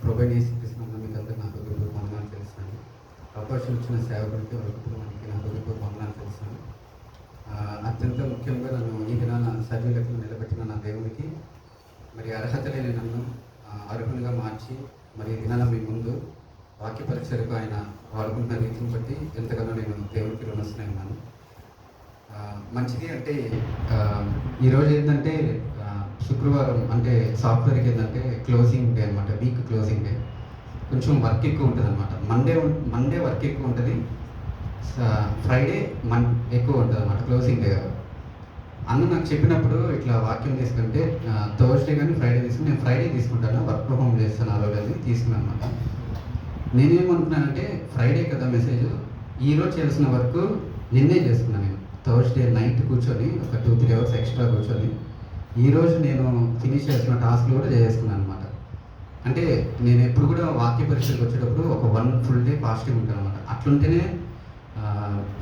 ప్రభువైన యేసుక్రీస్తునామమున మీకు అందరికీ నా హృదయపూర్వక వందనాలు తెలుస్తున్నాను. అవకాశం ఇచ్చిన సేవకుడికి వాళ్ళ కుటుంబానికి నా హృదయపూర్వక వందనాలు తెలుస్తున్నాను. అత్యంత ముఖ్యంగా నన్ను ఈ దినాన సజీవులకు నిలబెట్టిన నా దేవునికి మరి అర్హత లేని నన్ను అర్హునిగా మార్చి మరి ఈ దినాన మీ ముందు వాక్య పరిచయకు ఆయన వాడుకుంటున్న రీతిని బట్టి ఎంతగానో నేను దేవునికి రుణస్తున్నా ఉన్నాను. మంచిది అంటే ఈరోజు ఏంటంటే శుక్రవారం అంటే సాఫ్ట్వేర్కి ఏంటంటే క్లోజింగ్ డే అనమాట, వీక్ క్లోజింగ్ డే. కొంచెం వర్క్ ఎక్కువ ఉంటుంది అనమాట. మండే వర్క్ ఎక్కువ ఉంటుంది, ఫ్రైడే ఎక్కువ ఉంటుంది అనమాట క్లోజింగ్ డే. అన్న నాకు చెప్పినప్పుడు ఇట్లా వాక్యం తీసుకుంటే థర్స్డే కానీ ఫ్రైడే తీసుకుని, నేను ఫ్రైడే తీసుకుంటాను, వర్క్ ఫ్రమ్ హోమ్ చేస్తాను ఆ రోజు అని తీసుకున్నాను అనమాట. నేనేమనుకున్నానంటే ఫ్రైడే కదా మెసేజ్, ఈరోజు చేయాల్సిన వర్క్ నిన్నే చేసుకున్నాను. నేను థర్స్డే నైట్ కూర్చొని ఒక 2-3 అవర్స్ ఎక్స్ట్రా కూర్చొని ఈరోజు నేను ఫినిష్ చేసిన టాస్క్లు కూడా చేసుకున్నాను అనమాట. అంటే నేను ఎప్పుడు కూడా వాక్య పరీక్షలకు వచ్చేటప్పుడు ఒక 1 full day ఫాస్టింగ్ ఉంటాను అనమాట. అట్లుంటేనే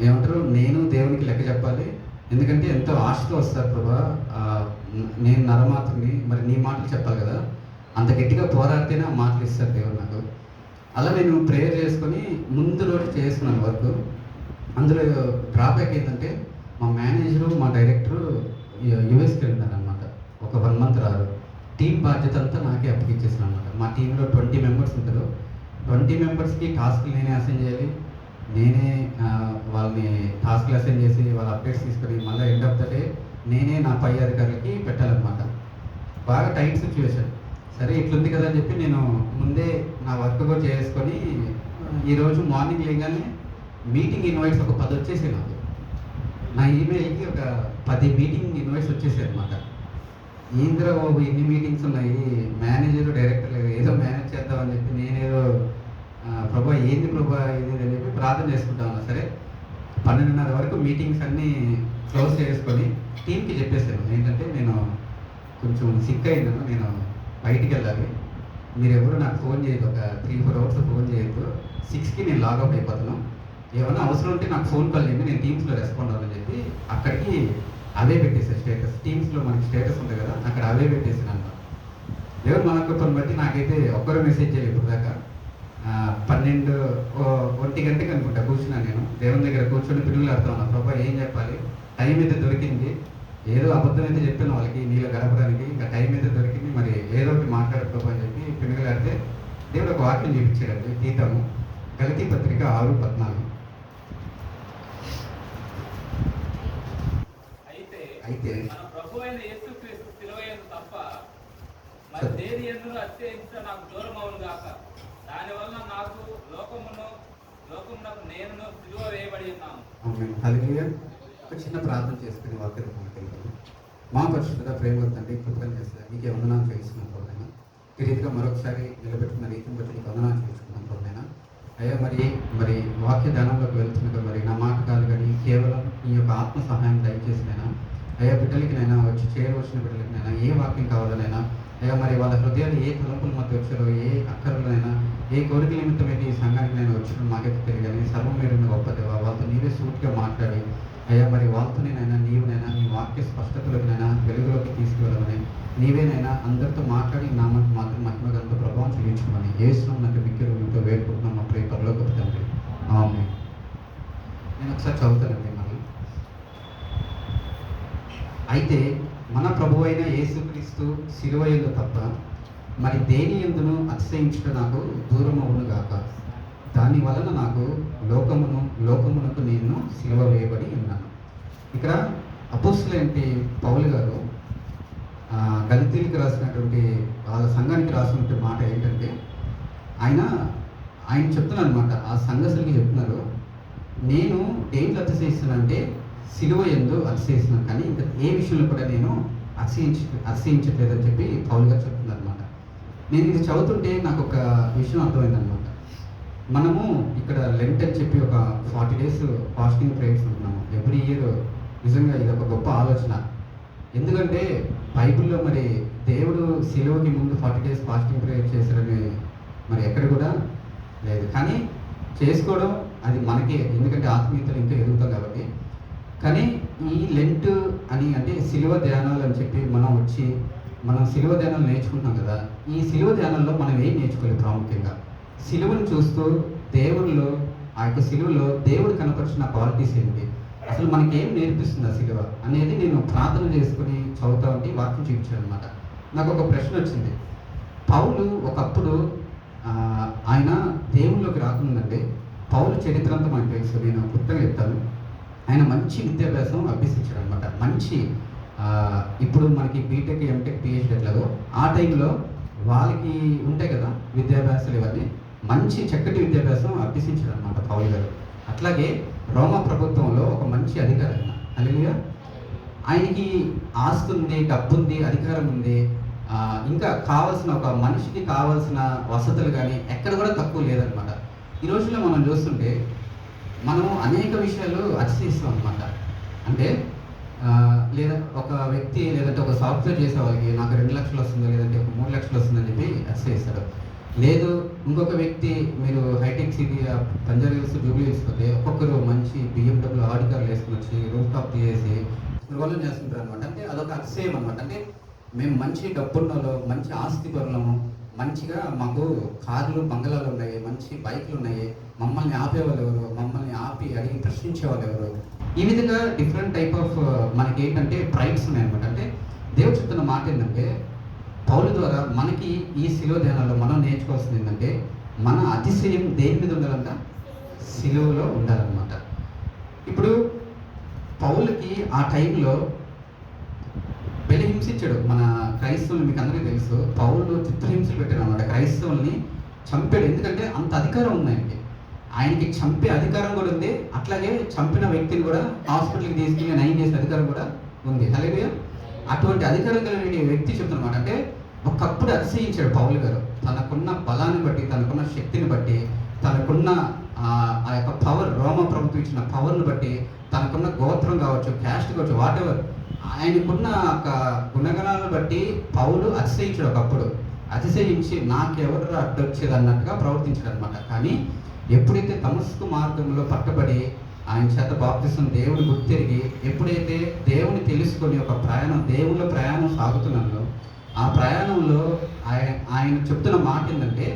ఏమంటారు, నేను దేవునికి లెక్క చెప్పాలి. ఎందుకంటే ఎంతో ఆశతో వస్తారు ప్రభా, నేను నరమాత్రుని, మరి నీ మాటలు చెప్పాలి కదా, అంత గట్టిగా పోరాడితేనే ఆ మాటలు ఇస్తారు దేవుడు నాకు. అలా నేను ప్రేయర్ చేసుకొని ముందు రోజు చేసుకున్నాను వర్క్. అందులో డ్రాబ్యాక్ ఏంటంటే మా మేనేజరు మా డైరెక్టరు యూఎస్కి వెళ్ళినారు అనమాట. ఒక 1 month రారు. టీం బాధ్యత అంతా నాకే అప్పగించేసాను అనమాట. మా టీంలో 20 members ఉంటారు. 20 members-కి టాస్క్లు నేనే అసైన్ చేయాలి. నేనే వాళ్ళని టాస్క్లు అసైన్ చేసి వాళ్ళ అప్డేట్స్ తీసుకొని మళ్ళీ ఎండ్ ఆఫ్ ద డే నేనే నా పై అధికారులకి పెట్టాలన్నమాట. బాగా టైట్ సిచ్యువేషన్. సరే ఇట్లుంది కదా అని చెప్పి నేను ముందే నా వర్క్ కూడా చేసుకొని ఈరోజు మార్నింగ్ లేగానే మీటింగ్ ఇన్వైట్స్ ఒక 10 వచ్చేసాయి నాకు. నా ఈమెయిల్కి ఒక 10 మీటింగ్ ఇన్వైట్స్ వచ్చేసాయి అనమాట. ఏంద్ర బాబు ఇన్ని మీటింగ్స్ ఉన్నాయి, మేనేజర్ డైరెక్టర్ ఏదో మేనేజ్ చేద్దామని చెప్పి నేనేదో ప్రభా ఏంది ప్రభా ఇది అని చెప్పి ప్రార్థన చేసుకుంటా ఉన్నా. సరే 12:30 వరకు మీటింగ్స్ అన్నీ క్లోజ్ చేసుకొని టీంకి చెప్పేసాను ఏంటంటే నేను కొంచెం సిక్ అయినాను, నేను బయటికి వెళ్ళాలి, మీరు ఎవరు నాకు ఫోన్ చేయదు, ఒక 3-4 hours ఫోన్ చేయొద్దు, 6కి నేను లాగౌట్ అయిపోతాను, ఏమైనా అవసరం ఉంటే నాకు ఫోన్ కాల్ చేయండి, నేను టీమ్స్లో రెస్పాండ్ అవ్వాలని చెప్పి అక్కడికి అవే పెట్టేసాను స్టేటస్. టీమ్స్లో మనకి స్టేటస్ ఉంటుంది కదా, అక్కడ అవే పెట్టేసాను అనమాట. దేవుడు మన కృపను బట్టి నాకైతే ఒక్కరు మెసేజ్ చేయలేదు ఇప్పుడు దాకా. 12-1 గంటకి అనుకుంటా కూర్చున్నాను నేను దేవుని దగ్గర కూర్చొని పిల్లలు ఆడుతూ ఉన్నాను. ప్రభా ఏం చెప్పాలి, టైం అయితే దొరికింది, ఏదో అబద్ధం అయితే చెప్పాను వాళ్ళకి నీళ్ళు గడపడానికి, ఇంకా టైం అయితే దొరికింది, మరి ఏదో ఒకటి మాట్లాడకపో అని చెప్పి పిల్లలు ఆడితే దేవుడు ఒక వాక్యం చూపించాడండి. తీతము గలతీ పత్రిక 6:14. అయితే ప్రభువైన యేసుక్రీస్తు శిలువయందు తప్ప మరి దేని యందును అత్యయించ నాకు దూరం అవును గాక. దానివల్ల నాకు లోకమునకు నేను సిలువ వేయబడి ఉన్నాను. హల్లెలూయా. ఒక చిన్న ప్రార్థన చేసుకుని వాక్యం మాట్లాడుతున్నాను. మా పరిశుద్ధ ప్రేమ తండ్రి కృపను చేస్తారు, నీకే వందనాలు చేస్తున్నాం ప్రభువైనా. ఈ రీతిగా మరొకసారి నిలబెట్టుకున్న రీతిని బట్టి నీకు వందనాలు చేసుకున్నాం ప్రభువైనా. అయ్యా మరి వాక్య ధ్యానంలోకి వెళ్తున్నగా మరి నా మాట కాదు కానీ కేవలం ఈ యొక్క ఆత్మ సహాయం దయచేసినైనా అయ్యా బిడ్డలకి నైనా వచ్చి చేయవలసిన బిడ్డలకి నైనా ఏ వాక్యం కావాలనైనా అయ్యా మరి వాళ్ళ హృదయాలు ఏ తలంపుల మధ్య వచ్చారో, ఏ అక్కర్లైనా ఏ కోరిక నిమిత్తమైతే ఈ సంఘానికి నేను వచ్చిన మాకైతే తెలియని సర్వం మీరు గొప్ప దేవా, వాళ్ళతో నీవే సూటిగా మాట్లాడి అయ్యా మరి వాళ్ళతోనేనైనా నీవునైనా నీ వాక్య స్పష్టతలోనైనా వెలుగులోకి తీసుకువెళ్ళమని నీవేనైనా అందరితో మాట్లాడి నామకు మాత్రం మహిమగంతో ప్రభావం చూపించమని యేసు నాకు మిక్కిరు మీతో వేడుకుంటున్నాం మా ప్రియ పరలోకపు తండ్రి. ఆమేన్. నేను ఒకసారి చదువుతానండి మళ్ళీ. అయితే మన ప్రభువు అయిన యేసుక్రీస్తు శిలువ యందు తప్ప మరి దేని యందును అతిశయించుట నాకు దూరం అవును గాక. దాని వలన నాకు లోకమునకు నేను సిలువ వేయబడి ఉన్నాను. ఇక్కడ అపోస్తలుడైన పౌలు గారు గలతీయులకు రాసినటువంటి వాళ్ళ సంఘానికి రాసినటువంటి మాట ఏంటంటే ఆయన చెప్తున్నారు అనమాట, ఆ సంఘస్థులకి చెప్తున్నారు, నేను దేంట్లో అతిశయిస్తున్నానంటే సిలువ యందు అతిశయిస్తున్నాను, కానీ ఇంకా ఏ విషయంలో కూడా నేను అతిశయించట్లేదని చెప్పి పౌలు గారు చెప్తున్నారు అనమాట. నేను ఇది చదువుతుంటే నాకు ఒక విషయం అర్థమైందనమాట. మనము ఇక్కడ లెంట్ అని చెప్పి ఒక 40 days ఫాస్టింగ్ ప్రేయర్స్ ఉంటున్నాము ఎవ్రీ ఇయర్. నిజంగా ఇది ఒక గొప్ప ఆలోచన. ఎందుకంటే బైబిల్లో మరి దేవుడు సిలువకి ముందు 40 days ఫాస్టింగ్ ప్రేయర్ చేశారని మరి ఎక్కడ కూడా లేదు. కానీ చేసుకోవడం అది మనకే, ఎందుకంటే ఆత్మీయతలు ఇంకా ఎదుగుతాం కాబట్టి. కానీ ఈ లెంట్ అని అంటే సిలువ ధ్యానాలు అని చెప్పి మనం వచ్చి మనం సిలువ ధ్యానం నేర్చుకుంటున్నాం కదా. ఈ సిలువ ధ్యానంలో మనం ఏం నేర్చుకోవాలి? ప్రాముఖ్యంగా సిలువను చూస్తూ దేవుడిలో, ఆ యొక్క సిలువలో దేవుడు కనపరిచిన క్వాలిటీస్ ఏంటి, అసలు మనకి ఏం నేర్పిస్తుంది ఆ సిలువ అనేది నేను ప్రార్థన చేసుకుని చదువుతా ఉంటే వాక్యం చూపించాను అనమాట. నాకు ఒక ప్రశ్న వచ్చింది. పౌలు ఒకప్పుడు ఆయన దేవుళ్ళలోకి రాకముందంటే పౌలు చరిత్ర అంతా మనకు తెలుసు. నేను గుర్తుగా చెప్తాను. ఆయన మంచి విద్యాభ్యాసం అభ్యసించాడు అనమాట. మంచి ఇప్పుడు మనకి బీటెక్, ఎంటెక్, పిహెచ్డి ఎట్లాగో ఆ టైంలో వాళ్ళకి ఉంటాయి కదా విద్యాభ్యాసాలు, ఇవన్నీ మంచి చక్కటి విద్యాభ్యాసం అభ్యసించాడు అనమాట పౌలు గారు. అట్లాగే రోమా ప్రభుత్వంలో ఒక మంచి అధికారి ఆయన. హల్లెలూయా. ఆయనకి ఆస్తి ఉంది, డబ్బు ఉంది, అధికారం ఉంది. ఇంకా కావాల్సిన ఒక మనిషికి కావాల్సిన వసతులు కానీ ఎక్కడ కూడా తక్కువ లేదనమాట. ఈ రోజుల్లో మనం చూస్తుంటే మనం అనేక విషయాలు అతిశయిస్తాం అనమాట. అంటే లేదా ఒక వ్యక్తి లేదంటే ఒక సాఫ్ట్వేర్ చేసే వాళ్ళకి నాకు 2 లక్షలు వస్తుంది, లేదంటే ఒక 3 లక్షలు వస్తుందని చెప్పి అతిశయిస్తాడు. లేదు ఇంకొక వ్యక్తి, మీరు హైటెక్ సిటీ, పంజాబ్ హిల్స్, జూబ్లీ హిల్స్ పోతే ఒక్కొక్కరు మంచి BMW ఆడి కార్లు వేసుకుని వచ్చి రూఫ్ టాప్ తీసేసి స్లోలం చేస్తుంటారు అనమాట. అంటే అదొక అతిశయం అనమాట. అంటే మేము మంచి డబ్బున్నలో, మంచి ఆస్తి పరులము, మంచిగా మాకు కార్లు, బంగళాలు ఉన్నాయి, మంచి బైక్లు ఉన్నాయి, మమ్మల్ని ఆపేవాళ్ళు ఎవరు, మమ్మల్ని ఆపి అడిగి ప్రశ్నించేవాళ్ళు ఎవరు. ఈ విధంగా డిఫరెంట్ టైప్ ఆఫ్ మనకి ఏంటంటే ప్రైడ్స్ ఉన్నాయి అనమాట. అంటే దేవుడు చెప్తున్న మాట ఏంటంటే పౌలు ద్వారా మనకి ఈ సిలువ ధ్యానంలో మనం నేర్చుకోవాల్సింది ఏంటంటే మన అతిశయం దేని మీద ఉండాలంట? సిలువలో ఉండాలన్నమాట. ఇప్పుడు పౌలుకి ఆ టైంలో వెళ్ళి హింసించాడు మన క్రైస్తవులు. మీకు అందరికీ తెలుసు, పౌలు చిత్రహింసలు పెట్టాడు అనమాట. క్రైస్తవుల్ని చంపాడు. ఎందుకంటే అంత అధికారం ఉంది ఆయనకి. ఆయనకి చంపే అధికారం కూడా ఉంది. అట్లాగే చంపిన వ్యక్తిని కూడా హాస్పిటల్కి తీసుకెళ్ళి నయం చేసే అధికారం కూడా ఉంది. హల్లెలూయా. అటువంటి అధికారం కలిగిన వ్యక్తి చెప్తున్నమాట. అంటే ఒకప్పుడు అతిశయించాడు పౌలు గారు. తనకున్న బలాన్ని బట్టి, తనకున్న శక్తిని బట్టి, తనకున్న ఆ యొక్క పవర్, రోమ ప్రభుత్వం ఇచ్చిన పవర్ని బట్టి, తనకున్న గోత్రం కావచ్చు, క్యాస్ట్ కావచ్చు, వాట్ ఎవర్, ఆయనకున్న ఒక గుణగణాలను బట్టి పౌలు అతిశయించాడు. ఒకప్పుడు అతిశయించి నాకెవరు అడ్డొచ్చేది అన్నట్టుగా ప్రవర్తించాడు అనమాట. కానీ ఎప్పుడైతే తమస్కు మార్గంలో పట్టబడి ఆయన చేత బాప్తిసం దేవుని గుర్తిరిగి, ఎప్పుడైతే దేవుని తెలుసుకొని ఒక ప్రయాణం, దేవుళ్ళ ప్రయాణం సాగుతున్నానో, ఆ ప్రయాణంలో ఆయన చెప్తున్న మాట ఏంటంటే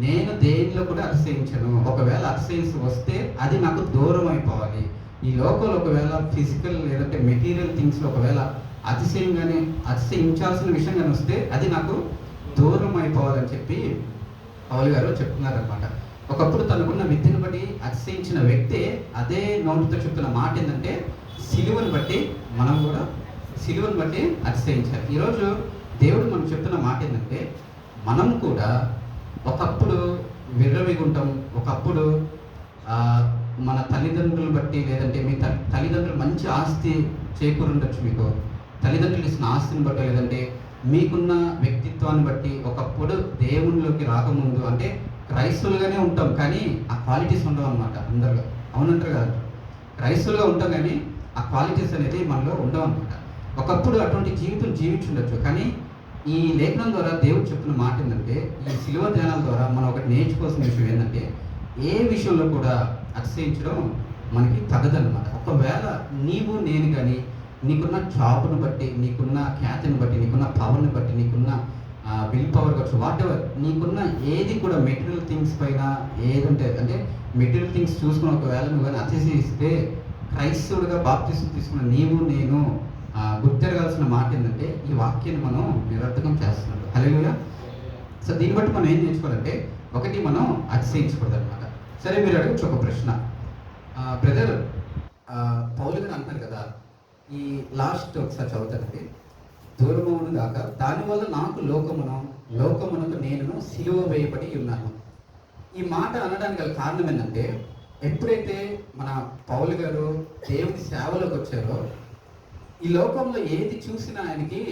నేను దేనిలో కూడా అతిశయించను. ఒకవేళ అతిశయించి వస్తే అది నాకు దూరం అయిపోవాలి. ఈ లోకంలో ఒకవేళ ఫిజికల్ లేదంటే మెటీరియల్ థింగ్స్లో ఒకవేళ అతిశయించాల్సిన విషయం కానీ వస్తే అది నాకు దూరం అయిపోవాలని చెప్పి పౌలు గారు చెప్తున్నారనమాట. ఒకప్పుడు తనకున్న విద్యను బట్టి అతిశయించిన వ్యక్తే అదే నోటితో చెప్తున్న మాట ఏంటంటే సిలువను బట్టి మనం కూడా సిలువను బట్టి అతిశయించాలి. ఈరోజు దేవుడు మనం చెప్తున్న మాట ఏంటంటే మనం కూడా ఒకప్పుడు విర్రవీగుంటాం. ఒకప్పుడు మన తల్లిదండ్రులను బట్టి, లేదంటే మీ తల్లిదండ్రులు మంచి ఆస్తి చేకూరుండొచ్చు, మీకు తల్లిదండ్రులు ఇచ్చిన ఆస్తిని బట్టి, లేదంటే మీకున్న వ్యక్తిత్వాన్ని బట్టి ఒకప్పుడు దేవునిలోకి రాకముందు అంటే క్రైస్తవులుగానే ఉంటాం, కానీ ఆ క్వాలిటీస్ ఉండవు అనమాట అందరిలో. అవునంటారు కదా, క్రైస్తవులుగా ఉంటాం కానీ ఆ క్వాలిటీస్ అనేది మనలో ఉండవు అనమాట. ఒకప్పుడు అటువంటి జీవితం జీవించుండొచ్చు, కానీ ఈ లేఖనం ద్వారా దేవుడు చెప్తున్న మాట ఏంటంటే ఈ సిలువ ధ్యానాల ద్వారా మనం ఒకటి నేర్చుకోవాల్సిన విషయం ఏంటంటే ఏ విషయంలో కూడా అతిశయించడం మనకి తగదన్నమాట. ఒకవేళ నీవు నేను కానీ నీకున్న జాబ్ను బట్టి, నీకున్న ఖ్యాతిని బట్టి, నీకున్న పవర్ని బట్టి, నీకున్న విల్ పవర్ కావచ్చు, వాట్ ఎవర్, నీకున్న ఏది కూడా మెటీరియల్ థింగ్స్ పైన ఏదంటే అంటే మెటీరియల్ థింగ్స్ చూసుకుని ఒకవేళ నువ్వు కానీ అతిశయిస్తే క్రైస్తవుడిగా బాప్తిసం తీసుకున్న నీవు నేను గుర్తెరగాల్సిన మాట ఏంటంటే ఈ వాక్యాన్ని మనం నిరర్థకం చేస్తున్నాం. హల్లెలూయా. సో దీన్ని బట్టి మనం ఏం నేర్చుకోవాలంటే ఒకటి, మనం అతిశయించకూడదు అనమాట. సరే, మీరు అడగచ్చు ఒక ప్రశ్న, బ్రదర్ పౌలు గారు అంటున్నారు కదా, ఈ లాస్ట్ ఒకసారి చదువుతానండి. దూరమును గాక దానివల్ల నాకు లోకమునకు నేను సిలువ వేయబడి ఉన్నాను. ఈ మాట అనడానికి గల కారణం ఏంటంటే ఎప్పుడైతే మన పౌలు గారు దేవుని సేవలోకి వచ్చారో ఈ లోకంలో ఏది చూసినా ఆయనకి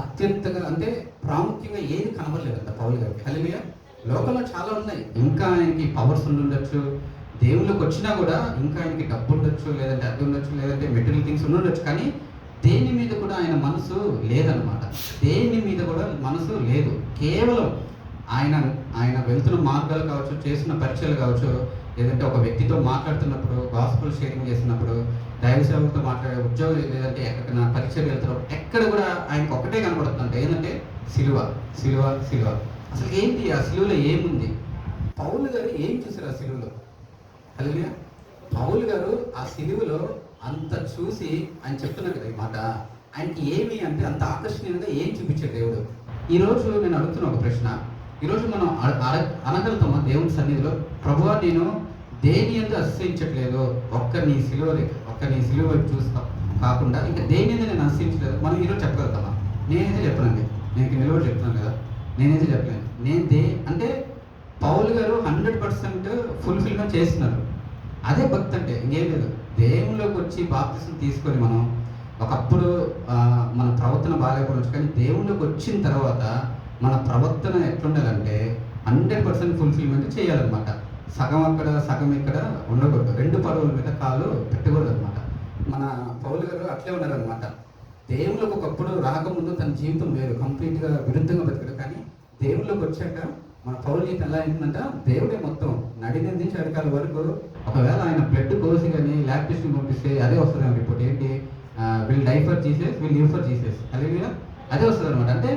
అత్యంతగా అంటే ప్రాముఖ్యంగా ఏది కనబడలేదంట పౌలు గారికి. హల్లెలూయా. లోకంలో చాలా ఉన్నాయి, ఇంకా ఆయనకి పవర్స్ ఉండొచ్చు, దేవుళ్ళకి వచ్చినా కూడా ఇంకా ఆయనకి డబ్బు ఉండొచ్చు, లేదంటే అది ఉండొచ్చు, లేదంటే మెటీరియల్ థింగ్స్ ఉండొచ్చు, కానీ దేని మీద కూడా ఆయన మనసు లేదనమాట. దేని మీద కూడా మనసు లేదు. కేవలం ఆయన వెళ్తున్న మార్గాలు కావచ్చు, చేస్తున్న పరీక్షలు కావచ్చు, లేదంటే ఒక వ్యక్తితో మాట్లాడుతున్నప్పుడు, గాస్పుల్ షేరింగ్ చేసినప్పుడు, దైవ సేవకులతో మాట్లాడే ఉద్యోగం లేదంటే ఎక్కడికైనా పరీక్షకు వెళ్తారో ఎక్కడ కూడా ఆయనకు ఒక్కటే కనపడుతుందంట, ఏంటంటే సిలువ సిలువ సిలువ. అసలు ఏంటి ఆ సిలువలో ఏముంది? పౌలు గారు ఏం చూసారు ఆ సిలువలో? హల్లెలూయా. పౌలు గారు ఆ సిలువలో అంత చూసి ఆయన చెప్తున్నారు కదా ఈ మాట, ఆయనకి ఏమి అంటే అంత ఆకర్షణీయంగా ఏం చూపించాడు దేవుడు? ఈరోజు నేను అడుగుతున్న ఒక ప్రశ్న, ఈరోజు మనం అనగలుగుతామా దేవుని సన్నిధిలో, ప్రభువా నేను దేని ఎందుకు అసహించట్లేదు, ఒక్క నీ సిలువ వైపు చూస్తాం కాకుండా ఇంకా దేని మీద నేను అసహించలేదు, మనం ఈరోజు చెప్పగలుగుతామా? నేనైతే చెప్పనండి, నేను నిలబడి చెప్తున్నాను కదా, నేనైతే చెప్పలేను. అంటే పౌలు గారు 100% ఫుల్ఫిల్గా చేస్తున్నారు. అదే భక్తి అంటే, ఇంకేం లేదు. దేవుళ్ళలోకి వచ్చి బాప్తిసం తీసుకొని మనం ఒకప్పుడు మన ప్రవర్తన బాగాలేకపోవచ్చు, కానీ దేవుళ్ళలోకి వచ్చిన తర్వాత మన ప్రవర్తన ఎట్లుండాలంటే 100% ఫుల్ఫిల్మెంట్ చేయాలన్నమాట. సగం అక్కడ సగం ఇక్కడ ఉండకూడదు, 2 పడవల మీద కాలు పెట్టకూడదు అనమాట. మన పౌలు గారు అట్లే ఉన్నారనమాట. దేవుళ్ళకి ఒకప్పుడు రాకముందు తన జీవితం వేరు, కంప్లీట్గా విరుద్ధంగా బతికాడు. కానీ దేవుళ్ళకి వచ్చాక మన పౌలు జీవితం ఎలా అయిందంట, దేవుడే మొత్తం నడినిందించి అడికాల వరకు. ఒకవేళ ఆయన బ్లడ్ కోసి కానీ ల్యాబ్ టెస్ట్ని పంపిస్తే అదే వస్తుంది రిపోర్ట్, ఏంటి will die for Jesus, will live for Jesus. అదే వస్తుంది అనమాట. అంటే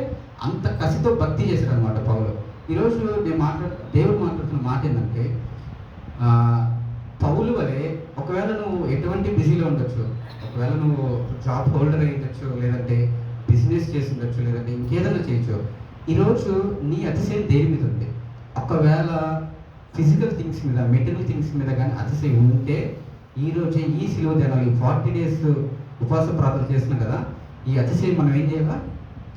అంత కసితో భక్తి చేశాడు అనమాట పౌలు. ఈరోజు దేవుడు మాట్లాడుతున్న మాట ఏంటంటే, పౌలు వలె ఒకవేళ నువ్వు ఎటువంటి బిజీలో ఉండొచ్చు, ఒకవేళ నువ్వు జాబ్ హోల్డర్ అయి ఉండొచ్చు, లేదంటే బిజినెస్ చేసి ఉండొచ్చు, లేదంటే ఇంకేదైనా చేయొచ్చు. ఈరోజు నీ అతిశయం దేని మీద ఉంది? ఒకవేళ ఫిజికల్ థింగ్స్ మీద, మెటీరియల్ థింగ్స్ మీద కానీ అతిశయం ఉంటే ఈరోజే ఈ సిలువ ధ్యానాలు 40 days ఉపవాస ప్రార్థన చేస్తున్నాం కదా, ఈ అతిశయం మనం ఏం చేయాలా?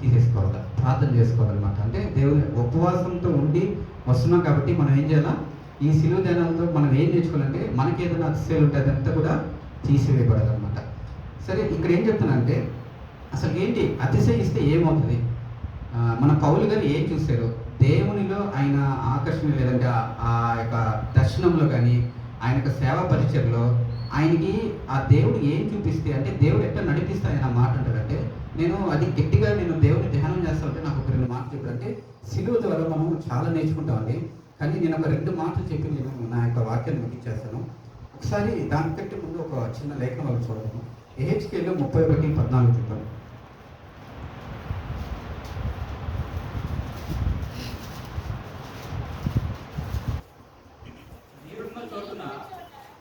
తీసేసుకోవాలి, ప్రార్థన చేసుకోవాలన్నమాట. అంటే దేవుని ఉపవాసంతో ఉండి వస్తున్నాం కాబట్టి మనం ఏం చేయాలా? ఈ సిలువ ధ్యానాలతో మనం ఏం నేర్చుకోవాలంటే, మనకి ఏదైనా అతిశయాలు ఉంటే అదంతా కూడా తీసివేయబడాలన్నమాట. సరే, ఇక్కడ ఏం చెప్తున్నానంటే, అసలు ఏంటి అతిశయిస్తే ఏమవుతుంది? మన పౌలు గారు ఏం చూశారు? దేవునిలో ఆయన ఆకర్షణ, లేదంటే ఆ యొక్క దర్శనంలో కానీ ఆయన యొక్క సేవా పరిచయంలో ఆయనకి ఆ దేవుడు ఏం చూపిస్తే, అంటే దేవుడు ఎట్లా నడిపిస్తే ఆయన మాట అంటాడంటే, నేను దేవుని ధ్యానం చేస్తానంటే నాకు ఒక 2 మాటలు చెప్పాడంటే, సిలువ ద్వారా మనం చాలా నేర్చుకుంటామండి. కానీ నేను ఒక 2 మాటలు చెప్పి నేను నా యొక్క వాక్యాన్ని ముగించేస్తాను. ఒకసారి దానికంటే ముందు ఒక చిన్న లేఖనం వాళ్ళు చూడము. ఏహెచ్కేలో 31:14 చెప్పాను.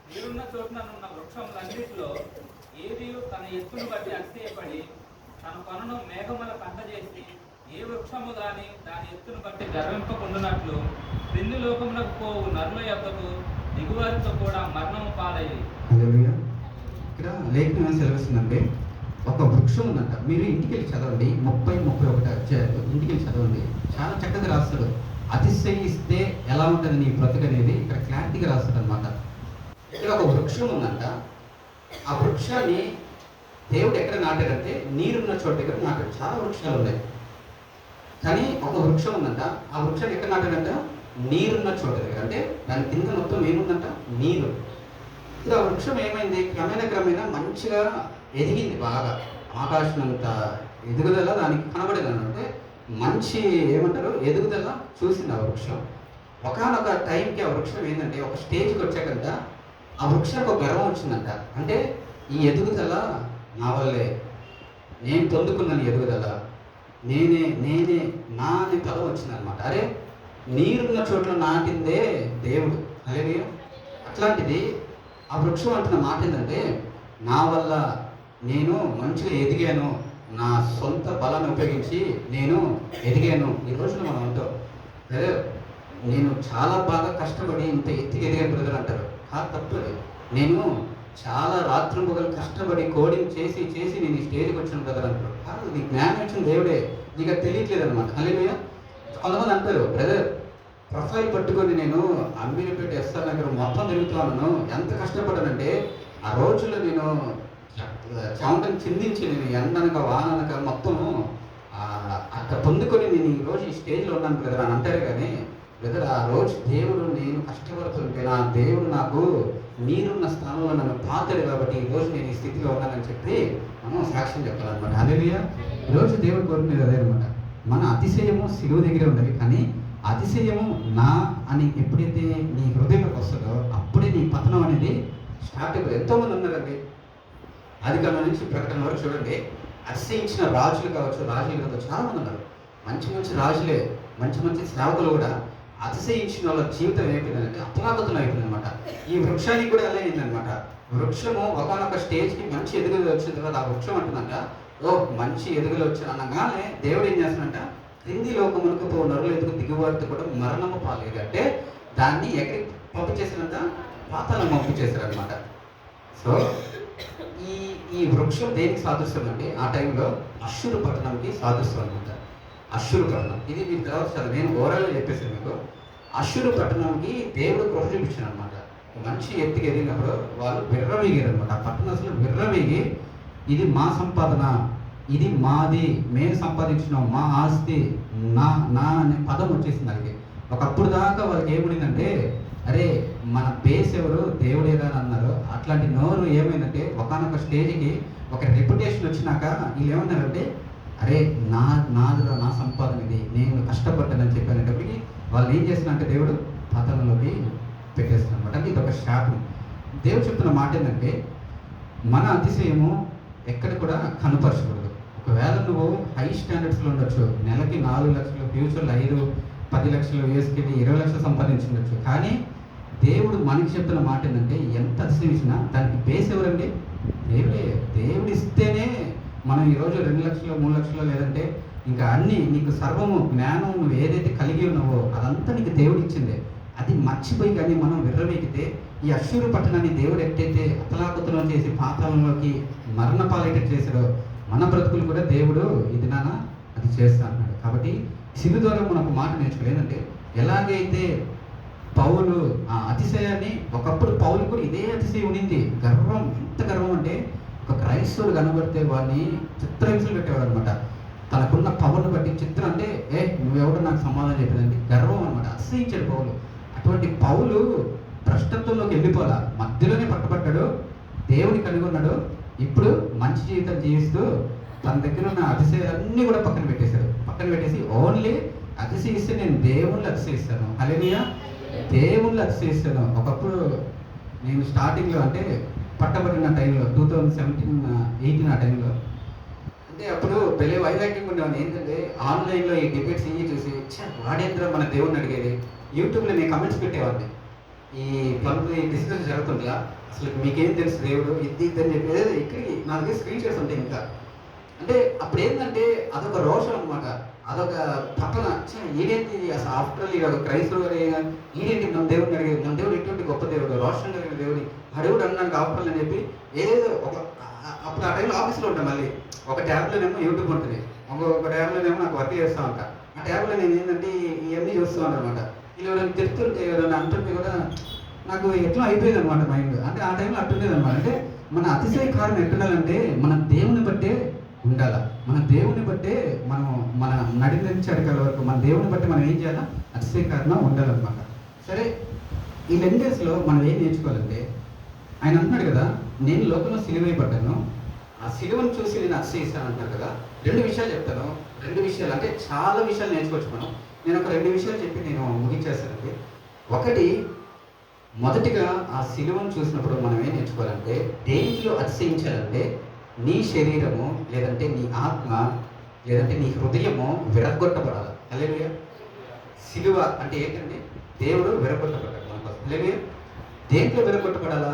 నీరున్న చోటున ఉన్న వృక్షములన్నిటిలో ఏది తన ఎత్తును బట్టి అతిశయపడి తన కొనను మేఘముల పంట చేసి, ఏ వృక్షము గాని దాని ఎత్తును బట్టి గర్వింపకుండునట్లు క్రింది లోకములకు పోవు నరుల యొద్దకు దిగువారితో కూడా మరణము పాలయ్యి. ఇక్కడ లేఖనం సెలవిస్తుందంటే, ఒక వృక్షం ఉందంట. మీరు ఇంటికి వెళ్ళి చదవండి, 30-31 అధ్యాయాలు ఇంటికి వెళ్ళి చదవండి, చాలా చక్కగా రాస్తాడు. అతిశయిస్తే ఎలా ఉంటుంది నీ బ్రతుకు అనేది ఇక్కడ క్లారిటీగా రాస్తాడు అనమాట. ఇక్కడ ఒక వృక్షం ఉందంట. ఆ వృక్షాన్ని దేవుడు ఎక్కడ నాటాడంటే, నీరున్న చోట దగ్గర నాటాడు. చాలా వృక్షాలు ఉన్నాయి, కానీ ఒక వృక్షం ఉందంట. ఆ వృక్షాన్ని ఎక్కడ నాటాడంట? నీరున్న చోట దగ్గర. అంటే దాని కింద మొత్తం ఏముందంట? నీరు. ఇది ఆ వృక్షం ఏమైంది? క్రమేణా మంచిగా ఎదిగింది, బాగా ఆకాశం అంత ఎదుగుదల దానికి కనబడేది. అంటే మంచి ఏమంటారు, ఎదుగుదల చూసింది ఆ వృక్షం. ఒకనొక టైంకి ఆ వృక్షం ఏంటంటే, ఒక స్టేజ్కి వచ్చాకంట ఆ వృక్షానికి ఒక గర్వం వచ్చిందంట. అంటే ఈ ఎదుగుదల నా వల్లే, నేను పొందుకున్నాను ఎదుగుదల, నేనే నా అని పదం వచ్చిందనమాట. అరే, నీరున్న చోట్ల నాటిందే దేవుడు. అలాగే అట్లాంటిది ఆ వృక్షం అంటున్న మాట ఏంటంటే, నా వల్ల నేను మంచిగా ఎదిగాను, నా సొంత బలాన్ని ఉపయోగించి నేను ఎదిగాను. ఈ రోజున మనం అంటాం, అదే నేను చాలా బాగా కష్టపడి ఇంత ఎత్తుకి ఎదిగాను బ్రదర్ అంటారు. తప్పదు. నేను చాలా రాత్రింపగలు కష్టపడి కోడింగ్ చేసి నేను ఈ స్టేజ్కి వచ్చిన బ్రదర్ అంటారు. కాదు, నీకు జ్ఞానం ఇచ్చిన దేవుడే, నీకు అది తెలియట్లేదు అనమాట. హల్లెలూయా. కొంతమంది అంటారు, బ్రదర్ ప్రొఫైల్ పట్టుకొని నేను అమీర్పేట ఎస్ఆర్ నగర్ మొత్తం తిరుగుతున్నాను, ఎంత కష్టపడ్డానంటే ఆ రోజుల్లో నేను చెమటను చిందించి నేను ఎండనక వాననక మొత్తం అక్కడ పొందుకొని నేను ఈరోజు ఈ స్టేజ్లో ఉన్నాను బ్రదర్ అని అంటారు. కానీ బ్రదర్, ఆ రోజు దేవుడు నేను కష్టపడుతుంటే నా దేవుడు నాకు నీరున్న స్థానంలో నన్ను పాతాడు కాబట్టి ఈరోజు నేను ఈ స్థితిలో ఉన్నానని చెప్పి మనం సాక్ష్యం చెప్పాలన్నమాట. హల్లెలూయా. ఈరోజు దేవుడు కోరుకునేది అదే అనమాట. మన అతిశయము సిలువ దగ్గరే ఉండాలి, కానీ అతిశయము నా అని ఎప్పుడైతే నీ హృదయంలోకి వస్తుందో అప్పుడే నీ పతనం అనేది స్టార్ట్ అయిపోతుంది. ఎంతోమంది ఉన్నారండి, ఆదికాండం నుంచి ప్రకటన వరకు చూడండి, అతిశయించిన రాజులు కావచ్చు, రాజులు కావచ్చు, చాలా మంది ఉన్నారు. మంచి మంచి రాజులే, మంచి మంచి సేవకులు కూడా అతిశయించిన వాళ్ళ జీవితం ఏమైపోయిందంటే అతలాకుతలం అయిపోయిందనమాట. ఈ వృక్షానికి కూడా ఎలా అయిందనమాట. వృక్షము ఒకనొక స్టేజ్కి మంచి ఎదుగుదల వచ్చిన తర్వాత ఆ వృక్షం అంటుందంట, ఓ మంచి ఎదుగుదల వచ్చిన అనగానే దేవుడు ఏం చేస్తాడంట, క్రింది లోకమునకు పో నరులు ఎదుగు దిగువారితో కూడా మరణము పాలేదు అంటే దాన్ని ఎక్కడికి పంపించేసినంత పాతాళం పంపించేశారనమాట. సో ఈ ఈ వృక్షం దేనికి సాదృశ్యం అండి, ఆ టైంలో అశ్షూరు పట్టణంకి సాదృశ్యం అనమాట. అశ్షూరు పట్టణం ఇది మీకు తర్వాత నేను ఓవరాల్గా చెప్పేసాను మీకు. అశ్షూరు పట్టణంకి దేవుడు కృప చూపించాడు అనమాట. మంచి ఎత్తుకి ఎదిగినప్పుడు వాళ్ళు విర్రవీగారు అనమాట. ఆ పట్టణం అసలు విర్రవీగి, ఇది మా సంపాదన, ఇది మాది, మేము సంపాదించినాం, మా ఆస్తి, నా నా అనే పదం వచ్చేసింది వాళ్ళకి. ఒకప్పుడు దాకా వాళ్ళకి ఏముండిందంటే, అరే మన బేస్ ఎవరు, దేవుడేదా అని అన్నారు. అట్లాంటి నోరు ఏమైందంటే ఒకనొక స్టేజ్కి ఒక రెప్యుటేషన్ వచ్చినాక వీళ్ళు ఏమన్నారంటే, అరే నాదురా, నా సంపాదన ఇది, నేను కష్టపడ్డానని చెప్పానంటప్పటికి వాళ్ళు ఏం చేస్తున్నారంటే దేవుడు పాతాళంలోకి పెట్టేస్తున్నారు అనమాట. అంటే ఇది ఒక శాపం. దేవుడు చెప్తున్న మాట ఏంటంటే, మన అతిశయము ఎక్కడ కూడా కనుపరచకూడదు. ఒకవేళ నువ్వు హై స్టాండర్డ్స్లో ఉండొచ్చు, నెలకి 4 లక్షలు, ఫ్యూచర్లో 5-10 లక్షలు, యూఎస్కి 20 లక్షలు సంపాదించుండొచ్చు. కానీ దేవుడు మనకి చెప్తున్న మాట ఏంటంటే, ఎంత అతిశయించినా దానికి బేస్ ఎవరండి, దేవుడే. దేవుడు ఇస్తేనే మనం ఈరోజు 2 లక్షలు, 3 లక్షలు, లేదంటే ఇంకా అన్నీ నీకు సర్వము జ్ఞానం నువ్వు ఏదైతే కలిగి ఉన్నావో అదంతా నీకు దేవుడు ఇచ్చిందే. అది మర్చిపోయి కానీ మనం విర్రవీగితే ఈ అశ్షూరు పట్టణాన్ని దేవుడు ఎట్టయితే అతలాకుతలం చేసి పాతాళంలోకి మరణ పాలేటట్టు చేశాడో మన బ్రతుకులు కూడా దేవుడు ఇది నాన్న అది చేస్తా అన్నాడు. కాబట్టి శిలు ద్వారా మనకు మాట నేర్చుకోలేదంటే, ఎలాగైతే పౌలు ఆ అతిశయాన్ని, ఒకప్పుడు పౌలు కూడా ఇదే అతిశయం ఉండింది, గర్వం. ఎంత గర్వం అంటే ఒక క్రైస్తవుడు కనబడితే వాడిని చిత్రహింసలు పెట్టేవాడు అనమాట. తనకున్న పవర్ను బట్టి చిత్రం అంటే, నువ్వెవడో నాకు సమాధానం చెప్పేదండి, గర్వం అనమాట. అసహించాడు పౌలు. అటువంటి పౌలు భ్రష్టత్వంలోకి వెళ్ళిపోలా, మధ్యలోనే పట్టబడ్డాడు, దేవుని కనుగొన్నాడు. ఇప్పుడు మంచి జీవితం జీవిస్తూ తన దగ్గర ఉన్న అతిశయాలన్నీ కూడా పక్కన పెట్టేశాడు. పక్కన పెట్టేసి ఓన్లీ అతిశయిస్తే నేను దేవుళ్ళు అతిశయిస్తాను, హల్లెలూయా, దేవుళ్ళు అతిశయిస్తాను. ఒకప్పుడు నేను స్టార్టింగ్లో అంటే పట్టబడిన టైంలో 2017-18 ఆ టైంలో అంటే అప్పుడు పెళ్ళి వైరాగ్యంగా ఉండేవాడిని. ఏంటంటే ఆన్లైన్లో ఈ డిబేట్స్ ఇవి చూసి వాడేంద్ర మన దేవుడిని అడిగేది. యూట్యూబ్లో నేను కమెంట్స్ పెట్టేవాడిని, ఈ డిస్కషన్ జరుగుతుందిగా, అసలు మీకేం తెలుసు దేవుడు ఇది అని చెప్పేది. ఇక్కడికి నా దగ్గర స్క్రీన్ షాట్స్ ఉంటాయి. ఇంకా అంటే అప్పుడు ఏంటంటే అదొక రోషం అనమాట, అదొక తపన. ఈడేంటి అసలు ఆఫ్టర్ ఇది ఒక క్రైస్తవుడు ఈడేంటి మన దేవుడిని అడిగేది, మన దేవుడు ఎటువంటి గొప్ప దేవుడు, రోషన్ కలిగిన దేవుడి అడుగుడు అన్నానికి ఆఫ్టర్ అని చెప్పి ఏదేదో ఒక అప్పుడు ఆ టైంలో ఆఫీస్లో ఉంటాను. మళ్ళీ ఒక ట్యాబ్లోనేమో యూట్యూబ్ ఉంటుంది, ఒక ట్యాబ్లోనేమో నాకు వర్క్ చేస్తూ ఉంటా. ఆ ట్యాబ్లో నేను ఏంటంటే ఇవన్నీ చూస్తూ ఉంటాను అనమాట. వీళ్ళు ఎవరైనా తిరుగుతుంటే ఎవరైనా అంటుంటే కూడా నాకు ఎట్లా అయిపోయింది అనమాట మైండ్. అంటే ఆ టైంలో అట్టుండేది అనమాట. అంటే మన అతిశయ కారణం ఎట్టుండాలంటే మన దేవుని బట్టే ఉండాల. మన దేవుని బట్టే మనం మన నడి నుంచి అడగాల వరకు మన దేవుని బట్టి మనం ఏం చేయాలా, అతిశయ కారణం ఉండాలన్నమాట. సరే, ఈ 10 డేస్లో మనం ఏం నేర్చుకోవాలంటే, ఆయన అంటున్నాడు కదా, నేను లోకంలో సిలువైపడ్డాను, ఆ సిలువను చూసి నేను అతిశయిస్తాను అంటున్నాడు కదా. 2 విషయాలు చెప్తాను. 2 విషయాలు అంటే చాలా విషయాలు నేర్చుకోవచ్చు మనం. నేను ఒక 2 విషయాలు చెప్పి నేను ముగించేస్తానండి. ఒకటి, మొదటిగా ఆ సిలువను చూసినప్పుడు మనం ఏం నేర్చుకోవాలంటే, దేంట్లో అతిశయించాలంటే నీ శరీరము, లేదంటే నీ ఆత్మ, లేదంటే నీ హృదయము విరగొట్టబడాలి. హల్లెలూయా. సిలువ అంటే ఏంటంటే దేవుడు విరగొట్టబడ్డాడు మన కోసం. హల్లెలూయా. దేంట్లో విరగొట్టబడాలా,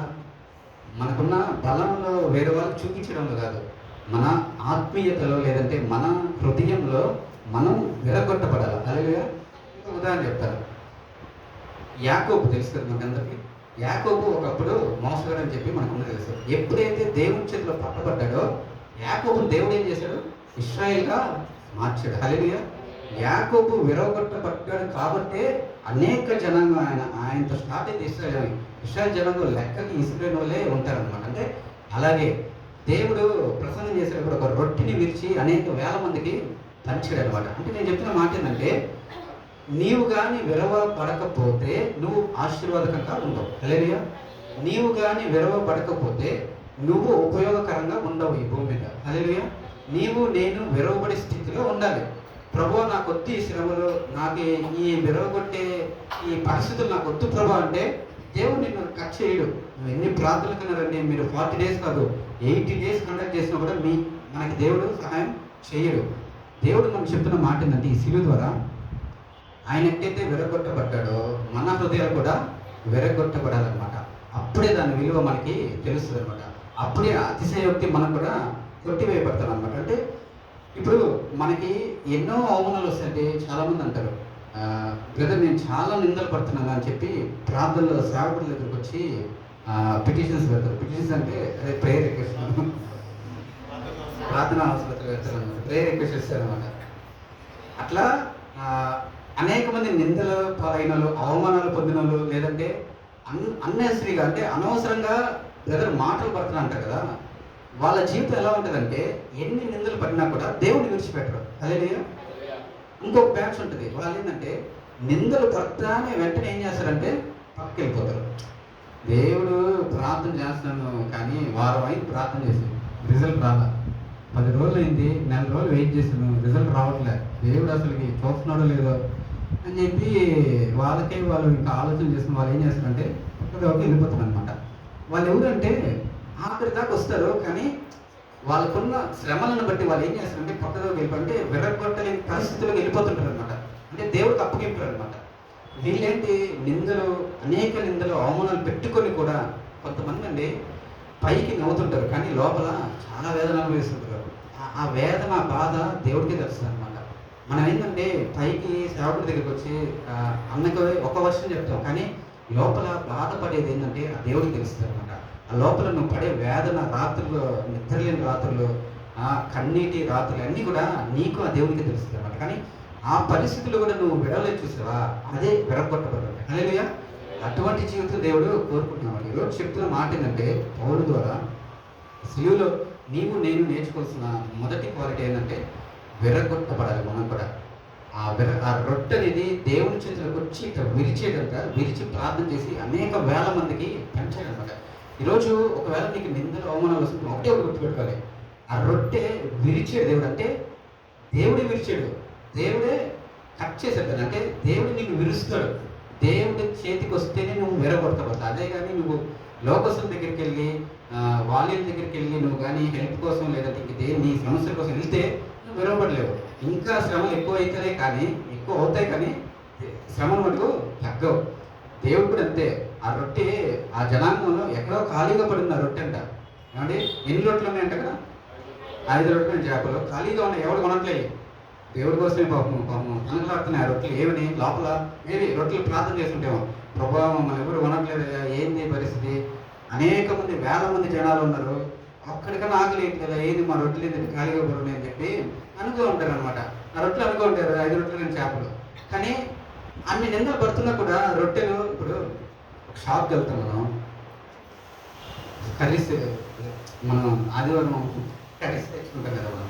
మనకున్న బలంలో వేరే వాళ్ళు చూపించడంలో కాదు, మన ఆత్మీయతలో లేదంటే మన హృదయంలో మనం విరగొట్టబడాలి. హల్లెలూయా. ఉదాహరణ చెప్తాను. యాకోబు తెలుసు కదా మనకందరికీ. యాకోబు ఒకప్పుడు మోసగాడు అని చెప్పి మనకు తెలుసు. ఎప్పుడైతే దేవుని చేతిలో పట్టబడ్డాడో యాకోబుని దేవుడు ఏం చేశాడు, ఇశ్రాయేల్గా మార్చాడు. హల్లెలూయా. యాకోబు విరగొట్టబడ్డాడు కాబట్టే అనేక జనాంగం ఆయనతో స్టార్ట్ అయితే ఇశ్రాయేల్ జనాంగం లెక్కకి ఇస్రాయేల్ వాళ్ళే ఉంటారనమాట. అంటే అలాగే దేవుడు ప్రసంగం చేసేటప్పుడు ఒక రొట్టెని విరిచి అనేక వేల మందికి పంచాడు అనమాట. అంటే నేను చెప్తున్న మాట ఏంటంటే, నీవు కానీ విరవబడకపోతే నువ్వు ఆశీర్వాదకంగా ఉండవు. హల్లెలూయా. నీవు కానీ విరవబడకపోతే నువ్వు ఉపయోగకరంగా ఉండవు ఈ భూమి మీద. హల్లెలూయా. నీవు నేను విరవబడే స్థితిలో ఉండాలి. ప్రభువా నాకు వద్దు ఈ శ్రమలు, నాకు ఈ విరవగొట్టే ఈ పరిస్థితులు నాకు వద్దు ప్రభు అంటే దేవుడు నిన్ను కట్ చేయడు. నువ్వు ఎన్ని ప్రార్థనలు కన్నా రండి, మీరు 40 days కాదు 80 days కండక్ట్ చేసినా కూడా మనకి దేవుడు సహాయం చేయడు. దేవుడు మనకు చెప్తున్న మాట ఏంటంటే ఈ శిలువ ద్వారా ఆయన ఎక్కడైతే విరగొట్టబడ్డాడో మన హృదయాలు కూడా విరగొట్టబడాలన్నమాట. అప్పుడే దాని విలువ మనకి తెలుస్తుంది అనమాట. అప్పుడే అతిశయోక్తి మనం కూడా కొట్టివేయబడతాం అనమాట. అంటే ఇప్పుడు మనకి ఎన్నో అవమానాలు వస్తాయంటే చాలామంది అంటారు, బ్రదర్ నేను చాలా నిందలు పడుతున్నాను అని చెప్పి ప్రార్థనలో సేవకుల దగ్గరకు వచ్చి పిటిషన్స్ పెడతారు. పిటిషన్స్ అంటే అదే ప్రేయర్ రిక్వెస్ట్, ప్రార్థన అవసరం పెడతారు అనమాట, ప్రేయర్ రిక్వెస్ట్ ఇస్తారనమాట. అట్లా అనేక మంది నిందలు పాలైన అవమానాలు పొందిన వాళ్ళు, లేదంటే అన్నెసరీగా అంటే అనవసరంగా బ్రదర్ మాటలు పడుతున్నా అంటారు కదా, వాళ్ళ జీవితం ఎలా ఉంటుందంటే ఎన్ని నిందలు పడినా కూడా దేవుడిని విడిచిపెట్టరు. అదే ఇంకొక బ్యాచ్ ఉంటుంది, వాళ్ళు ఏంటంటే నిందలు పడతానే వెంటనే ఏం చేస్తారంటే పక్కకి వెళ్ళిపోతారు. దేవుడు ప్రార్థన చేస్తున్నాను కానీ వారం అయింది ప్రార్థన చేసి రిజల్ట్ రాలా, 10 రోజులు అయింది, 4 రోజులు వెయిట్ చేశాను, రిజల్ట్ రావట్లే, దేవుడు అసలుకి చూస్తున్నాడో లేదో అని చెప్పి వాళ్ళు ఇంకా ఆలోచన చేస్తున్న వాళ్ళు ఏం చేస్తారంటే పక్కకి వెళ్ళిపోతారు అనమాట. వాళ్ళు ఎవరంటే ఆఖరి దాకా వస్తారు కానీ వాళ్ళకున్న శ్రమలను బట్టి వాళ్ళు ఏం చేస్తారంటే పక్కగా వెళ్ళిపోతే విరగొట్టలేని పరిస్థితులకు వెళ్ళిపోతుంటారు అనమాట. అంటే దేవుడికి అప్పగింపారు అనమాట. వీళ్ళేంటి నిందలు, అనేక నిందలు అవమానాలు పెట్టుకొని కూడా కొంతమంది అండి పైకి నవ్వుతుంటారు కానీ లోపల చాలా వేదన అనుభవిస్తుంటారు. ఆ వేదన బాధ దేవుడికే తెలుస్తుంది అనమాట. మనం ఏంటంటే పైకి సేవకుడి దగ్గరికి వచ్చి అన్నకి ఒక వర్షం చెప్తాం కానీ లోపల బాధపడేది ఏంటంటే ఆ దేవుడికి తెలుస్తుంది అనమాట. ఆ లోపల నువ్వు పడే వేదన, రాత్రులు నిద్రలేని రాత్రులు, కన్నీటి రాత్రులు అన్నీ కూడా నీకు ఆ దేవుడికి తెలుస్తుంది అనమాట. కానీ ఆ పరిస్థితులు కూడా నువ్వు విడవలేదు చూసావా, అదే విరగొట్టబడ్డాడు. హల్లెలూయా. అటువంటి జీవితం దేవుడు కోరుకుంటున్నాడు. ఈరోజు చెప్తున్న మాట ఏంటంటే పౌలు ద్వారా శిలువలో నీవు నేను నేర్చుకోవాల్సిన మొదటి క్వాలిటీ ఏంటంటే విరగొట్టబడాలి. మనం కూడా ఆ రొట్టె అనేది దేవుని చేతులకు వచ్చి ఇట్లా విరిచేటంట, విరిచి ప్రార్థన చేసి అనేక వేల మందికి పంచాడనమాట. ఈరోజు ఒకవేళ నీకు నిందలు అవమానాలు వస్తుంది, ఒకటే గుర్తుపెట్టుకోవాలి, ఆ రొట్టె విరిచాడు దేవుడు. అంటే దేవుడే విరిచాడు, దేవుడే కట్ చేశాడు. అంటే దేవుడు నీకు విరుస్తాడు. దేవుడి చేతికి వస్తేనే నువ్వు విరగొడతావు. అదే కానీ నువ్వు లోకస్తుల దగ్గరికి వెళ్ళి వాళ్ళ దగ్గరికి వెళ్ళి నువ్వు కానీ హెల్ప్ కోసం లేదంటే ఇంక నీ సమస్యల కోసం వెళ్తే నువ్వు విరగబడలేవు. ఇంకా శ్రమలు ఎక్కువ అవుతాయి కానీ శ్రమను మటుకు తగ్గవు. దేవుడు కూడా అంతే. ఆ రొట్టె ఆ జనాంగంలో ఎక్కడో ఖాళీగా పడింది ఆ రొట్టె అంట. ఏమంటే ఎన్ని రొట్టెలు ఉన్నాయంట కదా, 5 రొట్టెలు చేపలు ఖాళీగా ఉన్నాయి, ఎవడు కొనట్లేదు. దేవుడి కోసమే పాపం కనకలాడుతున్నాయి ఆ రొట్టెలు. ఏమని లోపల మేబీ రొట్టెలు ప్రార్థన చేస్తుంటేమో, ప్రభావం మనం ఎవరు కొనట్లేదు, ఏంది పరిస్థితి, అనేక మంది వేల మంది జనాలు ఉన్నారు, ఒక్కడికన్నా ఆకలి కదా, ఏంది మా రొట్టెలు ఏంటంటే ఖాళీగా పడున్నాయి అని చెప్పి అనుకో ఉంటారు అనమాట. ఆ రొట్టెలు అనుకో ఉంటారు 5 రొట్టెలు చేపలు. కానీ అన్ని నిందలు పడుతున్నా కూడా రొట్టెలు, ఇప్పుడు ఒక షాప్కి వెళ్తాం మనం, కర్రీస్ మనం ఆదివారం కర్రీస్ తెచ్చుకుంటాం కదా, మనం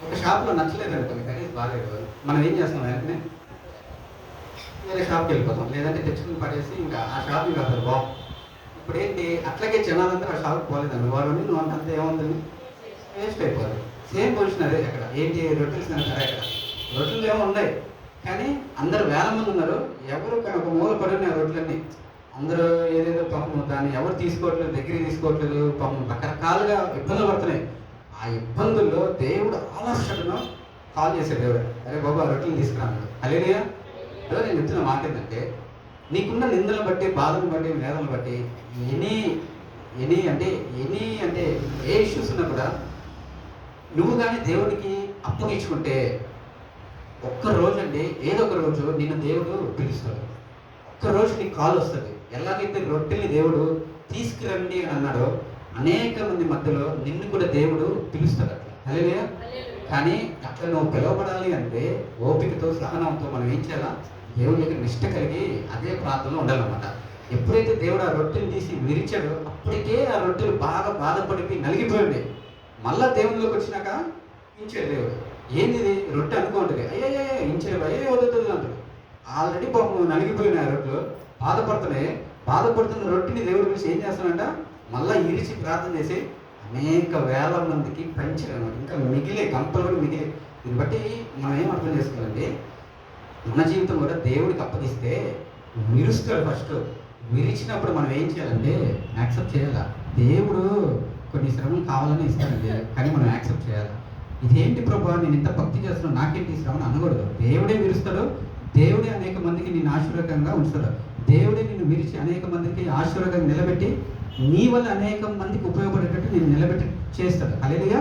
ఒక షాప్లో నచ్చలేదు అనుకోండి, కర్రీస్ బాగాలేదు, మనం ఏం చేస్తాం వెంటనే వేరే షాప్కి వెళ్ళిపోతాం, లేదంటే తెచ్చుకుని పడేసి ఇంకా ఆ షాప్కి వెళ్తారు బాగు. ఇప్పుడు ఏంటి అట్లాగే జనాలందరూ ఆ షాప్కి పోలేదండి, వాళ్ళు నువ్వు అంత ఏముందని వేస్ట్ అయిపోతుంది. సేమ్ పొజిషన్ అదే అక్కడ. ఏంటి రొట్టెలు తింటారా, ఇక్కడ రొట్టెలు ఏమో ఉన్నాయి కానీ అందరు వేల మంది ఉన్నారు, ఎవరు ఒక మూల పడి ఉన్నాయి రొట్టెలన్నీ, అందరూ ఏదేదో పాపం దాన్ని ఎవరు తీసుకోవట్లేదు, దగ్గరికి తీసుకోవట్లేదు, పాపం రకరకాలుగా ఇబ్బందులు పడుతున్నాయి. ఆ ఇబ్బందుల్లో దేవుడు ఆలోచనను కాల్ చేశాడు. దేవుడు అరే బాబా రొట్టెలు తీసుకురాడు. హల్లెలూయా. నేను చెప్తున్న మాట ఏంటంటే నీకున్న నిందలను బట్టి, బాధను బట్టి, వేదనలు బట్టి ఎనీ అంటే ఏ ఇష్యూస్ ఉన్నా కూడా నువ్వు కానీ దేవుడికి అప్పగించుకుంటే ఒక్కరోజు అండి, ఏదో ఒక రోజు నిన్ను దేవుడు పిలుస్తాడు. ఒక్కరోజు నీకు కాల్ వస్తుంది. ఎలాగైతే రొట్టెల్ని దేవుడు తీసుకురండి అని అన్నాడో అనేక మంది మధ్యలో నిన్ను కూడా దేవుడు పిలుస్తాడు అట్లా. హల్లెలూయా. కానీ అట్లా నువ్వు పిలవబడాలి అంటే ఓపికతో, సహనంతో మనం ఏం చేయాలా, దేవుడి దగ్గర నిష్ట కలిగి అదే ప్రాంతంలో ఉండాలన్నమాట. ఎప్పుడైతే దేవుడు ఆ రొట్టెలు తీసి విరిచాడో అప్పటికే ఆ రొట్టెలు బాగా బాధపడిపోయి నలిగిపోయింది. మళ్ళా దేవునిలోకి వచ్చినాక ఇంచాడు దేవుడు. ఏంది రొట్టె అనుకోండి, అయ్యే ఇంచాడు, అయ్యే వదులుతుంది అంటాడు. ఆల్రెడీ పాపం నలిగిపోయిన ఆ రొట్టెలు బాధపడుతున్న రొట్టెని దేవుడి గురించి ఏం చేస్తానంట, మళ్ళీ ఇరిచి ప్రార్థన చేసి అనేక వేల మందికి పంచాడు. ఇంకా మిగిలే గంపలు కూడా మిగిలే. దీన్ని బట్టి మనం ఏం అర్థం చేసుకోవాలండి, మన జీవితం కూడా దేవుడికి అప్పగిస్తే విరుస్తాడు. ఫస్ట్ విరిచినప్పుడు మనం ఏం చేయాలంటే యాక్సెప్ట్ చేయాలా. దేవుడు కొన్ని శ్రమలు కావాలని ఇస్తాడండి, కానీ మనం యాక్సెప్ట్ చేయాలి. ఇదేంటి ప్రభా, నేను ఇంత భక్తి చేస్తున్నాను, నాకేంటి ఈ శ్రమను అనకూడదు. దేవుడే విరుస్తాడు, దేవుడే అనేక మందికి నిన్ను ఆశీర్వాదంగా ఉంచుతాడు. దేవుడే నిన్ను విరిచి అనేక మందికి ఆశీర్వాదంగా నిలబెట్టి నీ వల్ల అనేక మందికి ఉపయోగపడేటట్టు నేను నిలబెట్టి చేస్తాడు. హల్లెలూయా.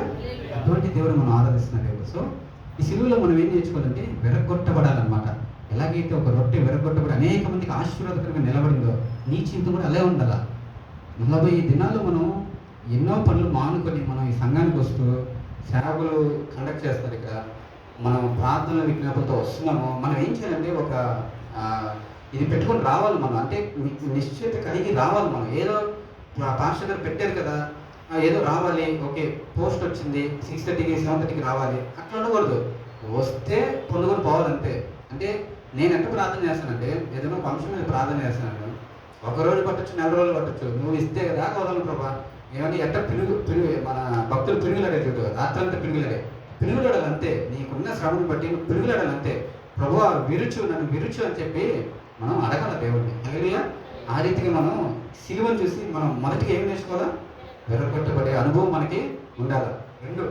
అటువంటి దేవుడు మనం ఆరాధిస్తున్నారు. సో ఈ సిలువలో మనం ఏం నేర్చుకోవాలంటే విరగొట్టబడాలన్నమాట. ఎలాగైతే ఒక రొట్టె విరగొట్టబడి అనేక మందికి ఆశీర్వాదకరంగా నిలబడిందో నీ చింత కూడా అలాగే ఉండాలా. 40 దినాలు మనం ఎన్నో పనులు మానుకొని మనం ఈ సంఘానికి వస్తూ సేవకులు కండక్ట్ చేస్తారు. ఇక్కడ మనం ప్రార్థనలు విజ్ఞాపనతో వస్తున్నాము. మనం ఏం చేయాలంటే ఒక ఇది పెట్టుకొని రావాలి మనం. అంటే నిశ్చిత కలిగి రావాలి మనం. ఏదో పాస్టర్ గారు పెట్టారు కదా, ఏదో రావాలి, ఓకే పోస్ట్ వచ్చింది 6:30కి 7:30కి రావాలి, అట్లా ఉండకూడదు. వస్తే పొందుకొని పోవాలంతే. అంటే నేను ఎంత ప్రార్థన చేస్తానంటే ఏదైనా ఫంక్షన్ మీద ప్రార్థన చేస్తాను. ఒక రోజు పట్టచ్చు, 4 రోజులు పట్టచ్చు. నువ్వు ఇస్తే కదా వదలను ప్రభా. ఏమని ఎట్ట పిడుగు మన భక్తులు పిడుగులాడే చూడు, రాత్రంతా పిడుగులాడాలి అంతే. నీకున్న శ్రమను బట్టి నువ్వు పిడుగులాడాలి అంతే. ప్రభువా నన్ను విరుచు అని చెప్పి మనం అడగాల దేవుడిని. హల్లెలూయా. ఆ రీతిగా మనం సిలువను చూసి మనం మొదటిగా ఏం నేర్చుకోవాలా? విరగొట్టబడే అనుభవం మనకి ఉండాలి. రెండు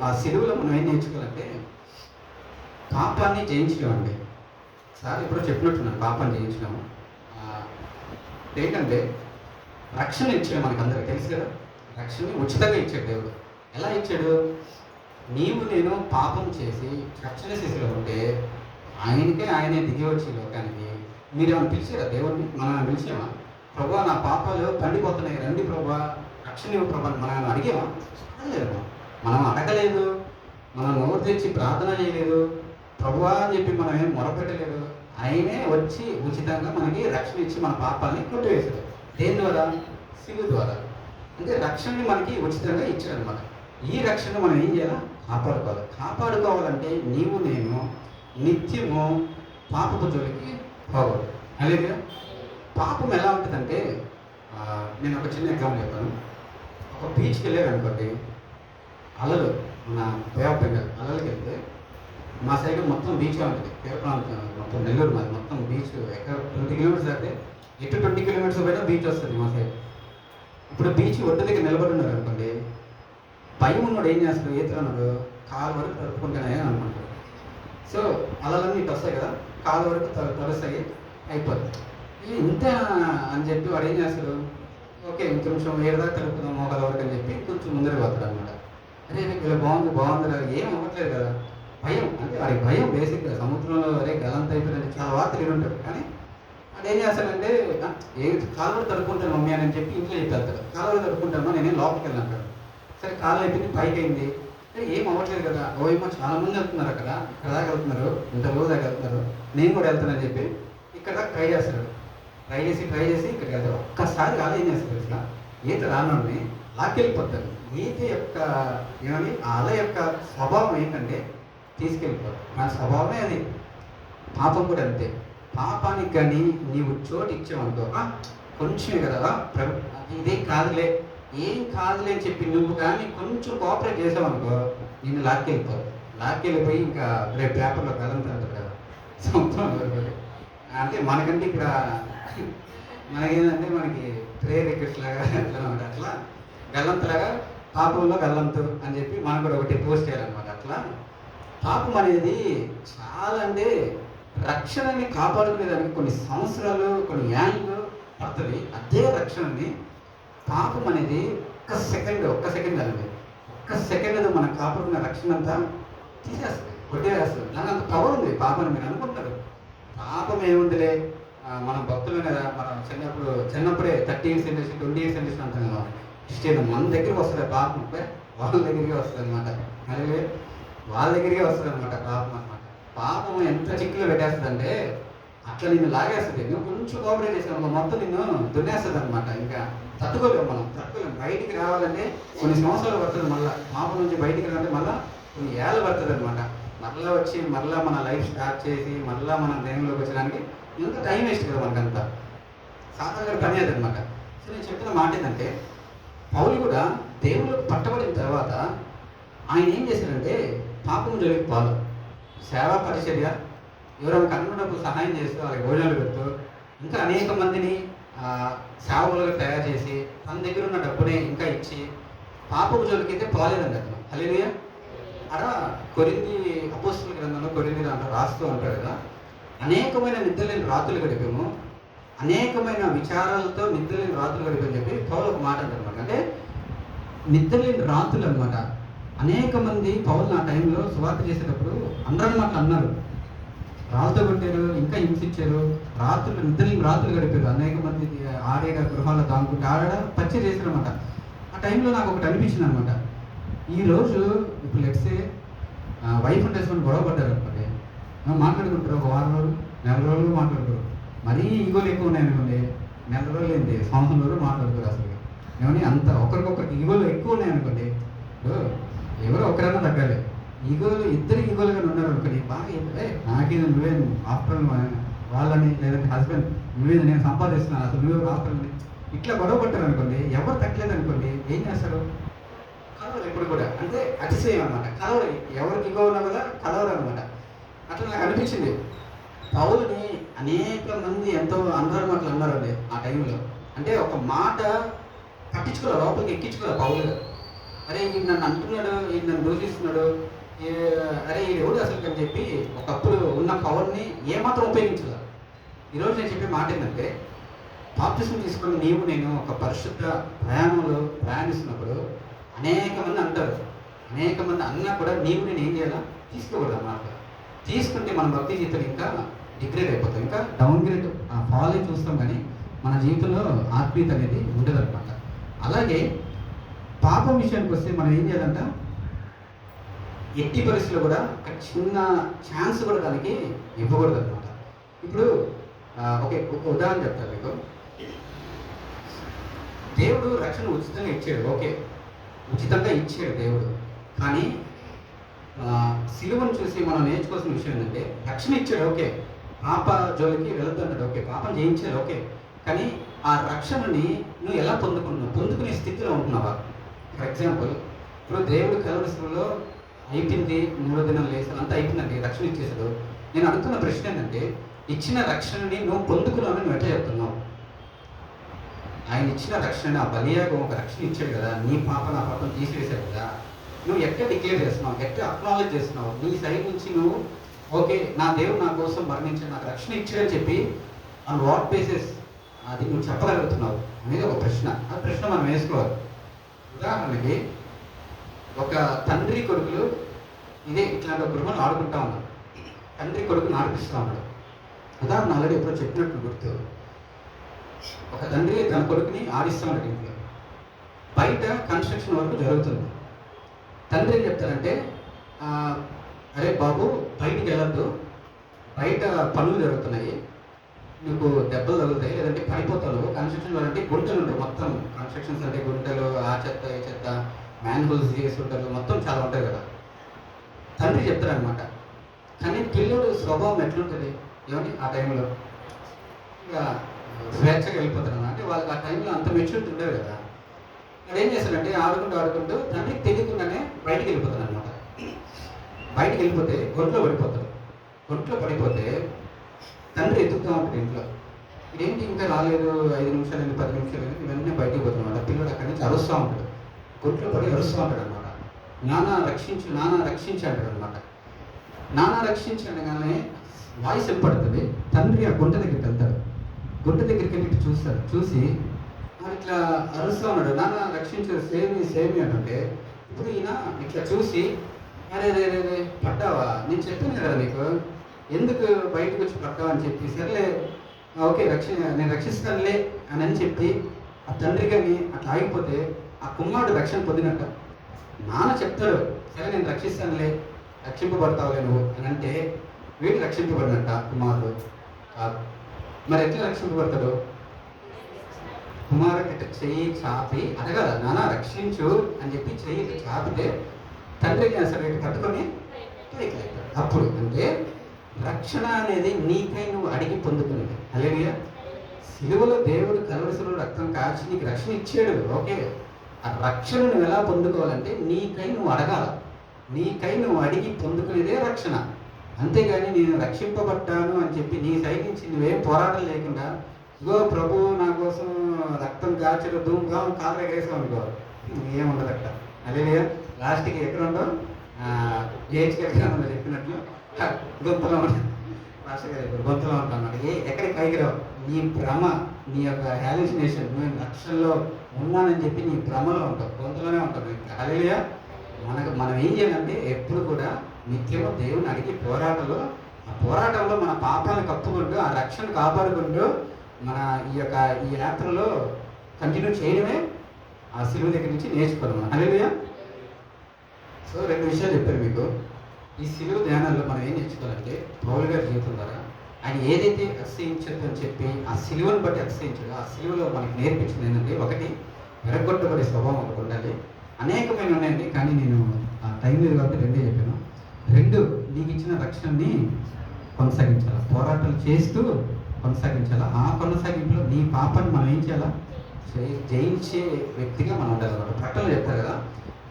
ఆ సిలువలో మనం ఏం నేర్చుకోవాలంటే పాపాన్ని జయించడం అండి. సార్ ఇప్పుడు చెప్పినట్టున్నాను, పాపాన్ని జయించడం ఏంటంటే రక్షణ ఇచ్చాడు. మనకు అందరికీ తెలుసు కదా, రక్షణ ఉచితంగా ఇచ్చాడు దేవుడు. ఎలా ఇచ్చాడు? నీవు నేను పాపం చేసి రక్షణ స్థితిలో ఉంటే ఆయనే దిగి వచ్చి లోకానికి. మీరు ఏమైనా పిలిచారా దేవుడిని? మనం పిలిచామా? ప్రభా నా పాపాలు పండిపోతున్నాయి, రండి ప్రభా రక్షణ ఇవ్వ ప్రభా మనం అడిగామా? అడగలేదు. మనం అడగలేదు, మనం నోరు తెచ్చి ప్రార్థన చేయలేదు, ప్రభువా అని చెప్పి మనం ఏం మొరపెట్టలేదు. ఆయనే వచ్చి ఉచితంగా మనకి రక్షణ ఇచ్చి మన పాపాలని కొట్టివేశాడు. దేని ద్వారా? సిలువ ద్వారా. అంటే రక్షణని మనకి ఉచితంగా ఇచ్చాడు అనమాట. ఈ రక్షణ మనం ఏం చేయాలా? కాపాడుకోవాలంటే నీవు నేను నిత్యము పాపపు జోలికి పోకూడదు. అలాగే పాపం ఎలా ఉంటుందంటే, నేను ఒక చిన్న ఎగ్జాంపుల్ చెప్తాను. ఒక బీచ్కి వెళ్ళారు అనుకోండి, అలలు మన వేపంగా అలలకి వెళ్తే మా సైడ్ మొత్తం బీచ్గా ఉంటుంది. తీరప్రాంతం మొత్తం నెల్లూరు మాది మొత్తం బీచ్. ఎక్కడ 20 కిలోమీటర్స్ అయితే ఎటు 20 కిలోమీటర్స్ పోయినా బీచ్ వస్తుంది మా సైడ్. ఇప్పుడు బీచ్ ఒడ్డు దగ్గర నిలబడి ఉన్నారు అనుకోండి, భయం ఉన్నాడు ఏం చేస్తాడు? ఈతన్నాడు కాలు వరకు తడుపుకుంటేనే అనుకుంటాడు. సో అలలన్నీ ఇటు వస్తాయి కదా, కాలు వరకు తలుస్తాయి, అయిపోతుంది. ఇంత అని చెప్పి వాడు ఏం చేస్తాడు? ఓకే ఇంకొంచెం ఏడాది తడుపుదాం మోకాల వరకు అని చెప్పి కొంచెం ముందర పోతాడు అనమాట. అరే ఇలా బాగుందిరా, ఏం అవ్వట్లేదు కదా. భయం అంటే వాడికి భయం బేసిక్గా. సముద్రంలో అరే గలంత అయిపోయిందంటే చాలా వార్తలు వింటాడు. కానీ వాడు ఏం చేస్తాడంటే కాలువలు తడుపుకుంటాను మమ్మీ అని చెప్పి ఇంట్లో చెప్పేస్తాడు. కాలువలు తడుపుకుంటాను నేనేం లోపలికి వెళ్ళాను. సరే కాలు అయిపోయింది, పైకి అయింది, ఏం అవ్వట్లేదు కదా. ఓయమ్మా చాలా మంది వెళ్తున్నారు అక్కడ, ఇక్కడ దాకా వెళ్తున్నారు, ఇంత రోజు దాకా వెళ్తున్నారు, నేను కూడా వెళ్తానని చెప్పి ఇక్కడ దాకా ట్రై చేస్తాడు. ట్రై చేసి ఇక్కడికి వెళ్తాడు. ఒక్కసారి కాదు ఏం చేస్తాడు ఇట్లా ఈత రానోడిని లాక్కెళ్ళిపోతాడు. ఈత యొక్క ఏమని ఆ అల యొక్క స్వభావం ఏంటంటే తీసుకెళ్ళిపోతాడు. మన స్వభావమే అది. పాపం కూడా అంతే. పాపానికి కానీ నీవు చోటు ఇచ్చావనుకో, కొంచెమే కదా ఇదేం కాదులే, ఏం కాదులే అని చెప్పి నువ్వు కానీ కొంచెం కోఆపరేట్ చేసావనుకో, నిన్ను లాక్కెళ్ళిపోయి ఇంకా రేపు పేపర్లో కలం పెడతాడు కదా సముద్రం. అంటే మనకంటే ఇక్కడ మనకేంటంటే మనకి ప్రేయర్ రిక్వెస్ట్ లాగా అట్లా గల్లంతలాగా పాపంలో గల్లంతు అని చెప్పి మనం కూడా ఒకటి పోస్ట్ చేయాలన్నమాట. అట్లా పాపం అనేది చాలా అంటే రక్షణని కాపాడుకునేదానికి కొన్ని సంవత్సరాలు కొన్ని ఏళ్ళు పడుతుంది. అదే రక్షణని పాపం అనేది ఒక్క సెకండ్ అనేది ఒక్క సెకండ్ మనం కాపాడుకున్న రక్షణ అంతా తీసేస్తుంది, కొట్టేస్తుంది. దాని అంత పవర్ ఉంది పాపని. మీరు అనుకుంటారు పాపం ఏముందిలే, మనం భక్తులు కదా, మనం చిన్నప్పుడే 30 years ఇండస్ట్రీ 20 years ఇండస్ట్రీ అంటాం కదా. క్రిస్టియన్ మన దగ్గరికి వస్తుంది పాపం, వాళ్ళ దగ్గరికి వస్తుంది అనమాట. అలాగే వాళ్ళ దగ్గరికి వస్తుంది అనమాట పాపం అనమాట. పాపం ఎంత చిక్కులో పెట్టేస్తుంది అంటే అట్లా నిన్ను లాగేస్తుంది. నువ్వు కొంచెం కోఆపరేట్ చేసావు మొత్తం నిన్ను దున్నేస్తుంది అనమాట. ఇంకా తట్టుకోలేము. బయటికి రావాలంటే కొన్ని సంవత్సరాలు పడుతుంది. మళ్ళీ పాపం నుంచి బయటికి రావాలంటే మళ్ళీ కొన్ని ఏళ్ళు పడుతుంది అనమాట. మళ్ళీ వచ్చి మళ్ళీ మన లైఫ్ స్టార్ట్ చేసి మళ్ళీ మన దేవుళ్ళకి వచ్చడానికి ఎంత టైం వేస్ట్ కదా మనకంతా. సాధారణ పని అది అనమాట. సో నేను చెప్పిన మాట ఏంటంటే, పౌలు కూడా దేవుళ్ళకు పట్టబడిన తర్వాత ఆయన ఏం చేశారంటే పాపం జోలికి పాలు సేవా పరిచర్య, ఎవరైనా కనుగొన్నప్పుడు సహాయం చేస్తూ వాళ్ళకి భోజనాలు పెడుతూ ఇంకా అనేక మందిని సేవకులుగా తయారు చేసి తన దగ్గర ఉన్న డబ్బుని ఇంకా ఇచ్చి పాపపు జోలికి అయితే పోలేదండి అతను. హల్లెలూయా. అలా కొరింథీ అపోస్తలుల గ్రంథంలో కొరింథీ దాంట్లో రాస్తూ ఉంటారు కదా, అనేకమైన నిద్రలేని రాత్రులు గడిపాము, అనేకమైన విచారాలతో నిద్రలేని రాత్రులు గడిపని చెప్పి పౌలు ఒక మాట అంటారు అనమాట. అంటే నిద్రలేని రాత్రులు అనమాట. అనేక మంది పౌలు ఆ టైంలో సువార్త చేసేటప్పుడు అందరూ మాటలు అన్నారు, రాళ్ళతో కొట్టారు, ఇంకా హింసించారు, రాత్రులు నిద్రలేని రాత్రులు గడిపారు, అనేక మంది ఆడేడ గృహాల్లో దాముకుంటే ఆడ పచ్చి చేశారు అనమాట. ఆ టైంలో నాకు ఒకటి అనిపించింది అనమాట, ఈరోజు ఇప్పుడు లెట్సే వైఫ్ అండ్ హస్బెండ్ గొడవ పడ్డారు అనుకోండి, మాట్లాడుకుంటారు, ఒక వారం రోజులు నెల రోజులు మాట్లాడుకోరు, మరీ ఈగోలు ఎక్కువ ఉన్నాయి అనుకోండి, నెల రోజులు ఏంటి సంవత్సరం రోజులు మాట్లాడుకోరు అసలు. ఏమని అంత ఒకరికొకరికి ఈగోలు ఎక్కువ ఉన్నాయి అనుకోండి, ఎవరో ఒకరైనా తగ్గాలి. ఈగోలు ఇద్దరు ఈగోలుగా ఉన్నారు అనుకోండి, బాగా నాకే నువ్వే ఆఫ్టర్ వాళ్ళని, లేదంటే హస్బెండ్ నువ్వే నేను సంపాదిస్తున్నాను అసలు నువ్వే ఆఫ్టర్ ఇట్లా గొడవ పట్టారు అనుకోండి, ఎవరు తగ్గలేదు అనుకోండి, ఏం చేస్తారు? కలవరు ఎప్పుడు కూడా. అంటే అతిశయం అనమాట, కలవరు. ఎవరికి ఈగో ఉన్నా కదా కలవరు అనమాట. అట్లా నాకు అనిపించింది. పౌలుని అనేక మంది ఎంతో అందరూ మాటలు అన్నారండి ఆ టైంలో. అంటే ఒక మాట పట్టించుకోవాలి, లోపలికి ఎక్కించుకోవాలి పౌలు. అరే ఈయన నన్ను అంటున్నాడు, ఈయన నన్ను దూషిస్తున్నాడు, అరే ఈ ఎవడు అసలు అని చెప్పి ఒకప్పుడు ఉన్న పవర్ని ఏమాత్రం ఉపయోగించాలి. ఈరోజు నేను చెప్పే మాట ఏంటంటే, బాప్తిస్మం తీసుకుని నీవు నేను ఒక పరిశుద్ధ ప్రయాణంలో ప్రయాణిస్తున్నప్పుడు అనేక మంది అంటారు, అనేక మంది అన్నా కూడా నీవు నేను ఏం చేయాలా? తీసుకోకూడదు అన్నమాట. తీసుకుంటే మన భక్తి జీవితం ఇంకా డిగ్రేడ్ అయిపోతాం, ఇంకా డౌన్ గ్రేడ్ ఫాలో చూస్తాం, కానీ మన జీవితంలో ఆత్మీయత అనేది ఉండదు అనమాట. అలాగే పాపం విషయానికి వస్తే మనం ఏం చేయాలంట, ఎట్టి పరిస్థితుల్లో కూడా ఒక చిన్న ఛాన్స్ కూడా దానికి ఇవ్వకూడదు అనమాట. ఇప్పుడు ఒక ఉదాహరణ చెప్తాను మీకు. దేవుడు రక్షణ ఉచితంగా ఇచ్చాడు, ఓకే, ఉచితంగా ఇచ్చాడు దేవుడు. కానీ సిలువను చూసి మనం నేర్చుకోవాల్సిన విషయం ఏంటంటే, రక్షణ ఇచ్చాడు ఓకే, పాప జోలికి వెళ్ళొద్దు అంటాడు ఓకే, పాపం చేయించాడు ఓకే, కానీ ఆ రక్షణని నువ్వు ఎలా పొందుకున్నావు? పొందుకునే స్థితిలో ఉంటున్నావా? ఫర్ ఎగ్జాంపుల్, ఇప్పుడు దేవుడు కలవరిలో అయిపోయింది, 3వ దినం లేసాను, అంతా అయిపోయిందండి, రక్షణ ఇచ్చేసాడు. నేను అడుగుతున్న ప్రశ్న ఏంటంటే, ఇచ్చిన రక్షణని నువ్వు పొందుకున్నావని నువ్వు ఎట్లా చెప్తున్నావు? ఆయన ఇచ్చిన రక్షణ, ఆ బలియాగం ఒక రక్షణ ఇచ్చాడు కదా, నీ పాప నా పాపను తీసివేశాడు కదా, నువ్వు ఎక్కడ డిక్లేర్ చేస్తున్నావు, ఎక్కడ అక్నాలెడ్జ్ చేస్తున్నావు? నీ సైడ్ నుంచి నువ్వు ఓకే నా దేవుడు నా కోసం మరణించాడు, నాకు రక్షణ ఇచ్చాడని చెప్పి ఆన్ వాట్ బేసిస్ అది నువ్వు చెప్పగలుగుతున్నావు అనేది ఒక ప్రశ్న. ఆ ప్రశ్న మనం వేసుకోవాలి. ఉదాహరణకి ఒక తండ్రి కొడుకులు ఇదే ఇట్లాంటి ఒక గృహంలో ఆడుకుంటా ఉన్నారు, తండ్రి కొడుకుని ఆడిపిస్తూ ఉన్నాడు. ఉదాహరణ ఆల్రెడీ ఎప్పుడో చెప్పినట్టు గుర్తు, ఒక తండ్రి తన కొడుకుని ఆడిస్తూ ఉన్నాడు ఇంట్లో. బయట కన్స్ట్రక్షన్ వర్క్ జరుగుతుంది. తండ్రి ఏం చెప్తారంటే, అరే బాబు బయటికి వెళ్ళొద్దు, బయట పనులు జరుగుతున్నాయి, నీకు దెబ్బలు తగులుతాయి, లేదంటే పడిపోతావు. కన్స్ట్రక్షన్ అంటే గుంటలు ఉంటాయి, మొత్తం కన్స్ట్రక్షన్స్ అంటే గుంటలు, ఆ చెత్త ఈ చెత్త, మ్యాన్హోల్స్ చేసి ఉంటారు, మొత్తం చాలా ఉంటాయి కదా. తండ్రి చెప్తారనమాట. కానీ పిల్లడు స్వభావం ఎట్లుంటుంది ఏమని ఆ టైంలో ఇక స్వేచ్ఛగా వెళ్ళిపోతారు అంటే వాళ్ళకి ఆ టైంలో అంత మెచ్యూరిటీ ఉండేది కదా. ఇక్కడ ఏం చేస్తాడంటే ఆడుకుంటూ తండ్రికి తెలియకుండానే బయటికి వెళ్ళిపోతాడు అనమాట. బయటికి వెళ్ళిపోతే గొంట్లో పడిపోతాడు. గొంట్లో పడిపోతే తండ్రి ఎత్తుకుతూ ఉంటాడు ఇంట్లో, ఇదేంటి ఇంకా రాలేదు, 5 నిమిషాలు 10 నిమిషాలు ఇవన్నీ బయటికి పోతాడు. పిల్లడు అక్కడి నుంచి అరుస్తూ ఉంటాడు, గొంట్లో పడి అరుస్తూ ఉంటాడు అనమాట. నాన్న రక్షించు అంటాడు అనమాట. నాన్న రక్షించు అనగానే వాయిస్ వినపడుతుంది. తండ్రి ఆ గుంట దగ్గరికి వెళ్తాడు. గుంట దగ్గరికి వెళ్ళి చూస్తాడు. చూసి ఇట్లా అరుస్తూ ఉన్నాడు, నాన్న రక్షించు, సేమి అంటే. ఇప్పుడు ఈయన ఇట్లా చూసి, అరే రే రే రే పడ్డావా, నేను చెప్పాను కదా నీకు, ఎందుకు బయటకు వచ్చి పడ్డావా అని చెప్పి, సరేలే ఓకే నేను రక్షిస్తానులే అని చెప్పి ఆ తండ్రి కానీ అట్లా ఆగిపోతే ఆ కుమారుడు రక్షణ పొందినట్ట. నాన్న చెప్తాడు, సరే నేను రక్షిస్తానులే, రక్షింపబడతావులే నువ్వు అని అంటే, వీడు రక్షింపబడినట్ట కుమారుడు కాదు. మరి ఎట్లా రక్షింపబడతాడు? కుమారుడు చెయ్యి చాపి అడగాల, నాన్న రక్షించు అని చెప్పి చెయ్యి చాపితే తండ్రికి అసలు పట్టుకొని పైకి లేస్తాడు. అప్పుడు అంటే రక్షణ అనేది నీకై నువ్వు అడిగి పొందుకునేది. హల్లెలూయా. సిలువలో దేవుడు కలవరిలో రక్తం కాచి నీకు రక్షణ ఇచ్చాడు ఓకే. ఆ రక్షణ నువ్వు ఎలా పొందుకోవాలంటే నీకై నువ్వు అడగాల. నీకై నువ్వు అడిగి పొందుకునేదే రక్షణ. అంతేగాని నేను రక్షింపబడ్డాను అని చెప్పి నీ సైడ్ నుంచి నువ్వేం పోరాటం లేకుండా ఇగో ప్రభు నా కోసం రక్తం కాచరు ధూమ్గా కాలు ఎగరేసావు అనుకో, ఏముండదు అక్కడ. అదే లాస్ట్కి ఎక్కడ ఉండవు జేహెచ్కెళ్ళి చెప్పినట్లు గొంతులో ఉంటుంది. మాస్టర్ గారు ఇప్పుడు గొంతులో ఉంటాను. ఎక్కడికి పైకి రావు. నీ భ్రమ, నీ యొక్క హాలిసినేషన్, నేను రక్షణలో ఉన్నానని చెప్పి నీ భ్రమలో ఉంటావు, గొంతులోనే ఉంటావు. హల్లెలూయా. మనం ఏం చేయాలంటే ఎప్పుడు కూడా నిత్యము దేవుని అడిగి పోరాటంలో, ఆ పోరాటంలో మన పాపాలను కప్పుకుంటూ ఆ రక్షణ కాపాడుకుంటూ మన ఈ యాత్రలో కంటిన్యూ చేయడమే ఆ సిలువ దగ్గర నుంచి నేర్చుకోవాలి. హల్లెలూయా. సో 2 విషయాలు చెప్పారు మీకు. ఈ సిలువ ధ్యానాల్లో మనం ఏం నేర్చుకోవాలంటే పౌలు గారి జీవితం ద్వారా ఆయన ఏదైతే అతిశయించదు అని చెప్పి ఆ సిలువను బట్టి అతిశయించాడో ఆ సిలువలో మనకి నేర్పించింది ఏంటంటే, ఒకటి విరగొట్టబడే స్వభావం ఒకటి ఉండాలి. అనేకమైన ఉన్నాయండి, కానీ నేను ఆ టైం లేదు కాబట్టి 2 చెప్పాను. 2, నీకు ఇచ్చిన రక్షణని కొనసాగించాలి, పోరాటాలు చేస్తూ కొనసాగించాలా. ఆ కొనసాగింపులో నీ పాపాన్ని మనం ఏం చేయాలా, జయించే వ్యక్తిగా మనం ఉండాలన్నమాట. ప్రకటనలు చెప్తారు కదా,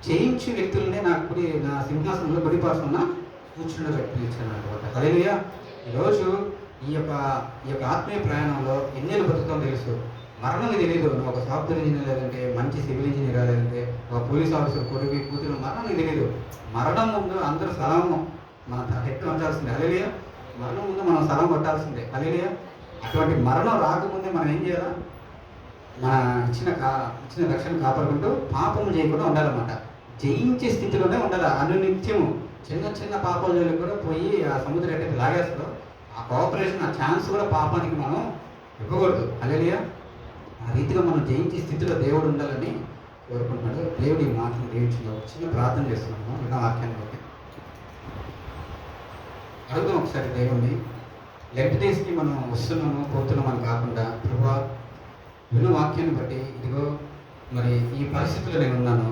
జయించే వ్యక్తులనే నా సింహాసనంలో గుడిపాసన కూర్చున్న వ్యక్తులు ఇచ్చాను అనమాట. హల్లెలూయా. ఈరోజు ఈ యొక్క ఆత్మీయ ప్రయాణంలో ఎన్నేళ్ళు బతుకుతాం తెలుసు, మరణం తెలియదు. నువ్వు ఒక సాఫ్ట్వేర్ ఇంజనీర్, లేదంటే మంచి సివిల్ ఇంజనీర్, లేదంటే ఒక పోలీస్ ఆఫీసర్ కొడుకు కూతురు, మరణం తెలియదు. మరణం ముందు అందరూ స్థలము మన హెడ్ ఉంచాల్సిందే. హల్లెలూయా. మరణం ముందు మనం స్థలం కొట్టాల్సిందే. హల్లెలూయా. అటువంటి మరణం రాకముందే మనం ఏం చేయాలా, మన ఇచ్చిన రక్షణ కాపాడుకుంటూ పాపము చేయకుండా ఉండాలన్నమాట. జయించే స్థితిలోనే ఉండాలి అనునిత్యము. చిన్న చిన్న పాపాల జోలికి కూడా పోయి ఆ సముద్రం ఎక్కడికి లాగేస్తుందో ఆ కోఆపరేషన్, ఆ ఛాన్స్ కూడా పాపానికి మనం ఇవ్వకూడదు. హల్లెలూయా. ఆ రీతిగా మనం జయించే స్థితిలో దేవుడు ఉండాలని కోరుకుంటున్నాడు. దేవుడు ఈ మాటను దీవించింది. చిన్న ప్రార్థన చేస్తున్నాము విన్న వాక్యాన్ని బట్టి. అడుగుదాం ఒకసారి దేవుణ్ణి. లెఫ్ట్ డేస్కి మనం వస్తున్నాము పోతున్నాం అని కాకుండా, ప్రభువా విన్న వాక్యాన్ని బట్టి ఇదిగో మరి ఈ పరిస్థితుల్లో నేను ఉన్నాను,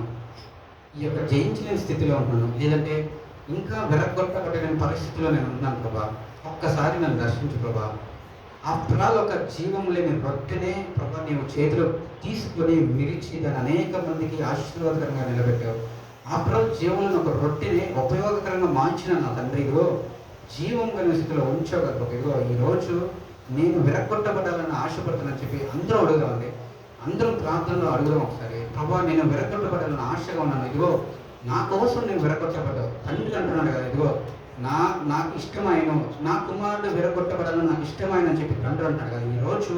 ఈ యొక్క జయించలేని స్థితిలో ఉంటున్నాను, లేదంటే ఇంకా విరగొట్టబడిన పరిస్థితిలో నేను ఉన్నాను ప్రభా, ఒక్కసారి నన్ను దర్శించు ప్రభా. ఆఫ్టర్ ఆల్ ఒక జీవం లేని రొట్టెనే ప్రభా నీవు చేతిలో తీసుకొని విరిచి దాన్ని అనేక మందికి ఆశీర్వాదకరంగా నిలబెట్టావు. ఆఫ్టర్ ఆల్ జీవంలో ఒక రొట్టెని ఉపయోగకరంగా మార్చిన నా తండ్రి ఇదిగో జీవం కలిగిన స్థితిలో ఉంచావు కదా. ఇదిగో ఈరోజు నేను విరగొట్టబడాలని ఆశపడుతున్నాను చెప్పి అందరూ అడుగుదామండి. అందరం ప్రార్థనలో అడుగుదాం ఒకసారి. ప్రభా నేను విరగొట్టబడాలని ఆశగా ఉన్నాను, ఇదిగో నా కోసం నేను విరగొట్టబడ్డావు. తండ్రి అంటున్నాడు కదా, ఇదిగో నాకు ఇష్టమైన నా కుమారుడు విరగొట్టబడాలని నాకు ఇష్టమైన అని చెప్పి తండ్రి అంటాడు కదా. ఈరోజు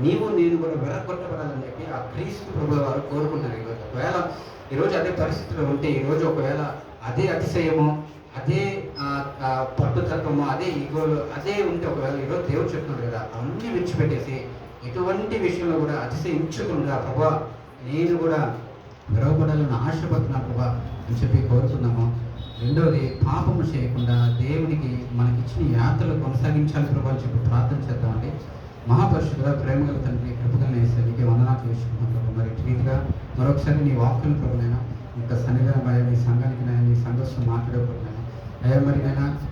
నీవు నేను కూడా విరగొట్టబడాలని చెప్పి ఆ క్రీస్తు ప్రభుల వారు కోరుకున్నారు. ఈరోజు ఒకవేళ ఈరోజు అదే పరిస్థితిలో ఉంటే, ఈరోజు ఒకవేళ అదే అతిశయము, అదే పట్టుతత్వము, అదే ఈగోలు అదే ఉంటే, ఒకవేళ ఈరోజు దేవుడు చెప్తున్నాడు కదా, అన్నీ విడిచిపెట్టేసి ఎటువంటి విషయంలో కూడా అతిశయించకుండా ప్రభా నేను కూడా విరవబడాలని ఆశపడుతున్నా ప్రభా అని చెప్పి కోరుతున్నాము. 2వది పాపము చేయకుండా దేవునికి మనకిచ్చిన యాత్రలు కొనసాగించాలి ప్రభా అని చెప్పి ప్రార్థన చేద్దామండి. మహాపరిశుద్ధుడా ప్రేమగల తండ్రి కృపగల యేసయ్యా నీకే వందనాలు చేసుకుంటున్నాం ప్రభా. మరి రీతిగా మరొకసారి నీ వాక్యం ప్రభునైనా ఇంకా సన్నిధానం నీ సంఘానికి నీ సంఘర్షణ మాట్లాడేప్పుడునైనా అయ్యా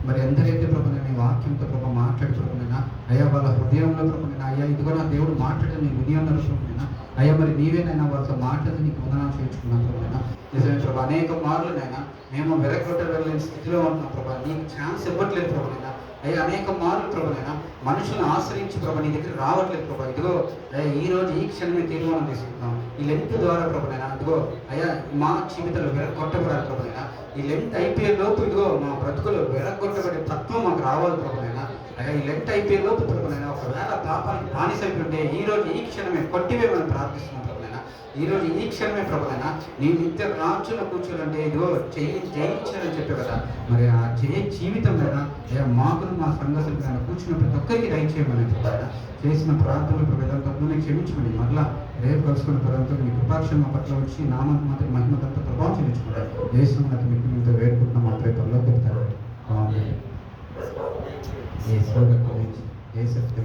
మరి ఎందరైతే ప్రభునైనా నీ వాక్యంతో ప్రభావ మాట్లాడుకోకపోయినా అయ్యా వాళ్ళ హృదయంలో ప్రభునైనా అయ్యా ఇదిగో నా దేవుడు మాట్లాడే నీ హృదయంలో ప్రభునైనా అయ్యా మరి నీవేనైనా వాళ్ళతో మాట్లాడి నీకు వందనాలు చేయించుకున్నాను ప్రభునైనా. నిజమే ప్రభా, అనేక మార్లునైనా మేము విరగొట్టలేని స్థితిలో ఉంటున్నాం ప్రభా, నీకు ఛాన్స్ ఇవ్వట్లేదు ప్రభునైనా. అయ్యా అనేక మార్లు ప్రభునైనా మనుషులను ఆశ్రయించి ప్రభా నీ దగ్గర రావట్లేదు ప్రభా. ఇదిగో ఈ రోజు ఈ క్షణమే తీర్మానం తీసుకుంటున్నాం. ఈ లెంత్ ద్వారా ప్రభునైనా ఇదిగో అయ్యా మా జీవితంలో విరగొట్టబడాలి ప్రభునైనా. ఈ లెంత్ అయిపోయే లోపు ఇదిగో మా బ్రతుకులు విరగొట్టబడే తత్వం మాకు రావాలి ప్రభునైనా. అయ్యా ఈ లెంత్ అయిపోయే లోపు ప్రభునైనా ఒకవేళ పాపానికి బానిసైపోతుంటే ఈ రోజు ఈ క్షణమే కొట్టివే మనం ప్రార్థిస్తున్నాం ప్రభునైనా. ఈరోజు ఈ క్షణమే ప్రభునైనా నీ నిత్య రాజ్యంలో కూర్చోాలంటే ఇదిగో జయించాలని చెప్పే కదా. మరి ఆ జీవితం లేదా మాకును మా సంఘర్షణ కూర్చున్న ప్రతి ఒక్కరికి దయచేయమని ప్రభునైనా. చేసిన ప్రార్థనలు ప్రభుత్వం తప్పుని క్షమించమని మరలా రేపు కలుసుకున్న ప్రభుత్వం మీ కృపాక్షమ పట్ల వచ్చి నామం మాత్రం మహిమతంతో ప్రభావం చెల్లించుకుంటారు. దేశం మీకు వేడుకుంటున్నాం మా ప్రేపల్లో చెప్తారు. ఏ శక్తి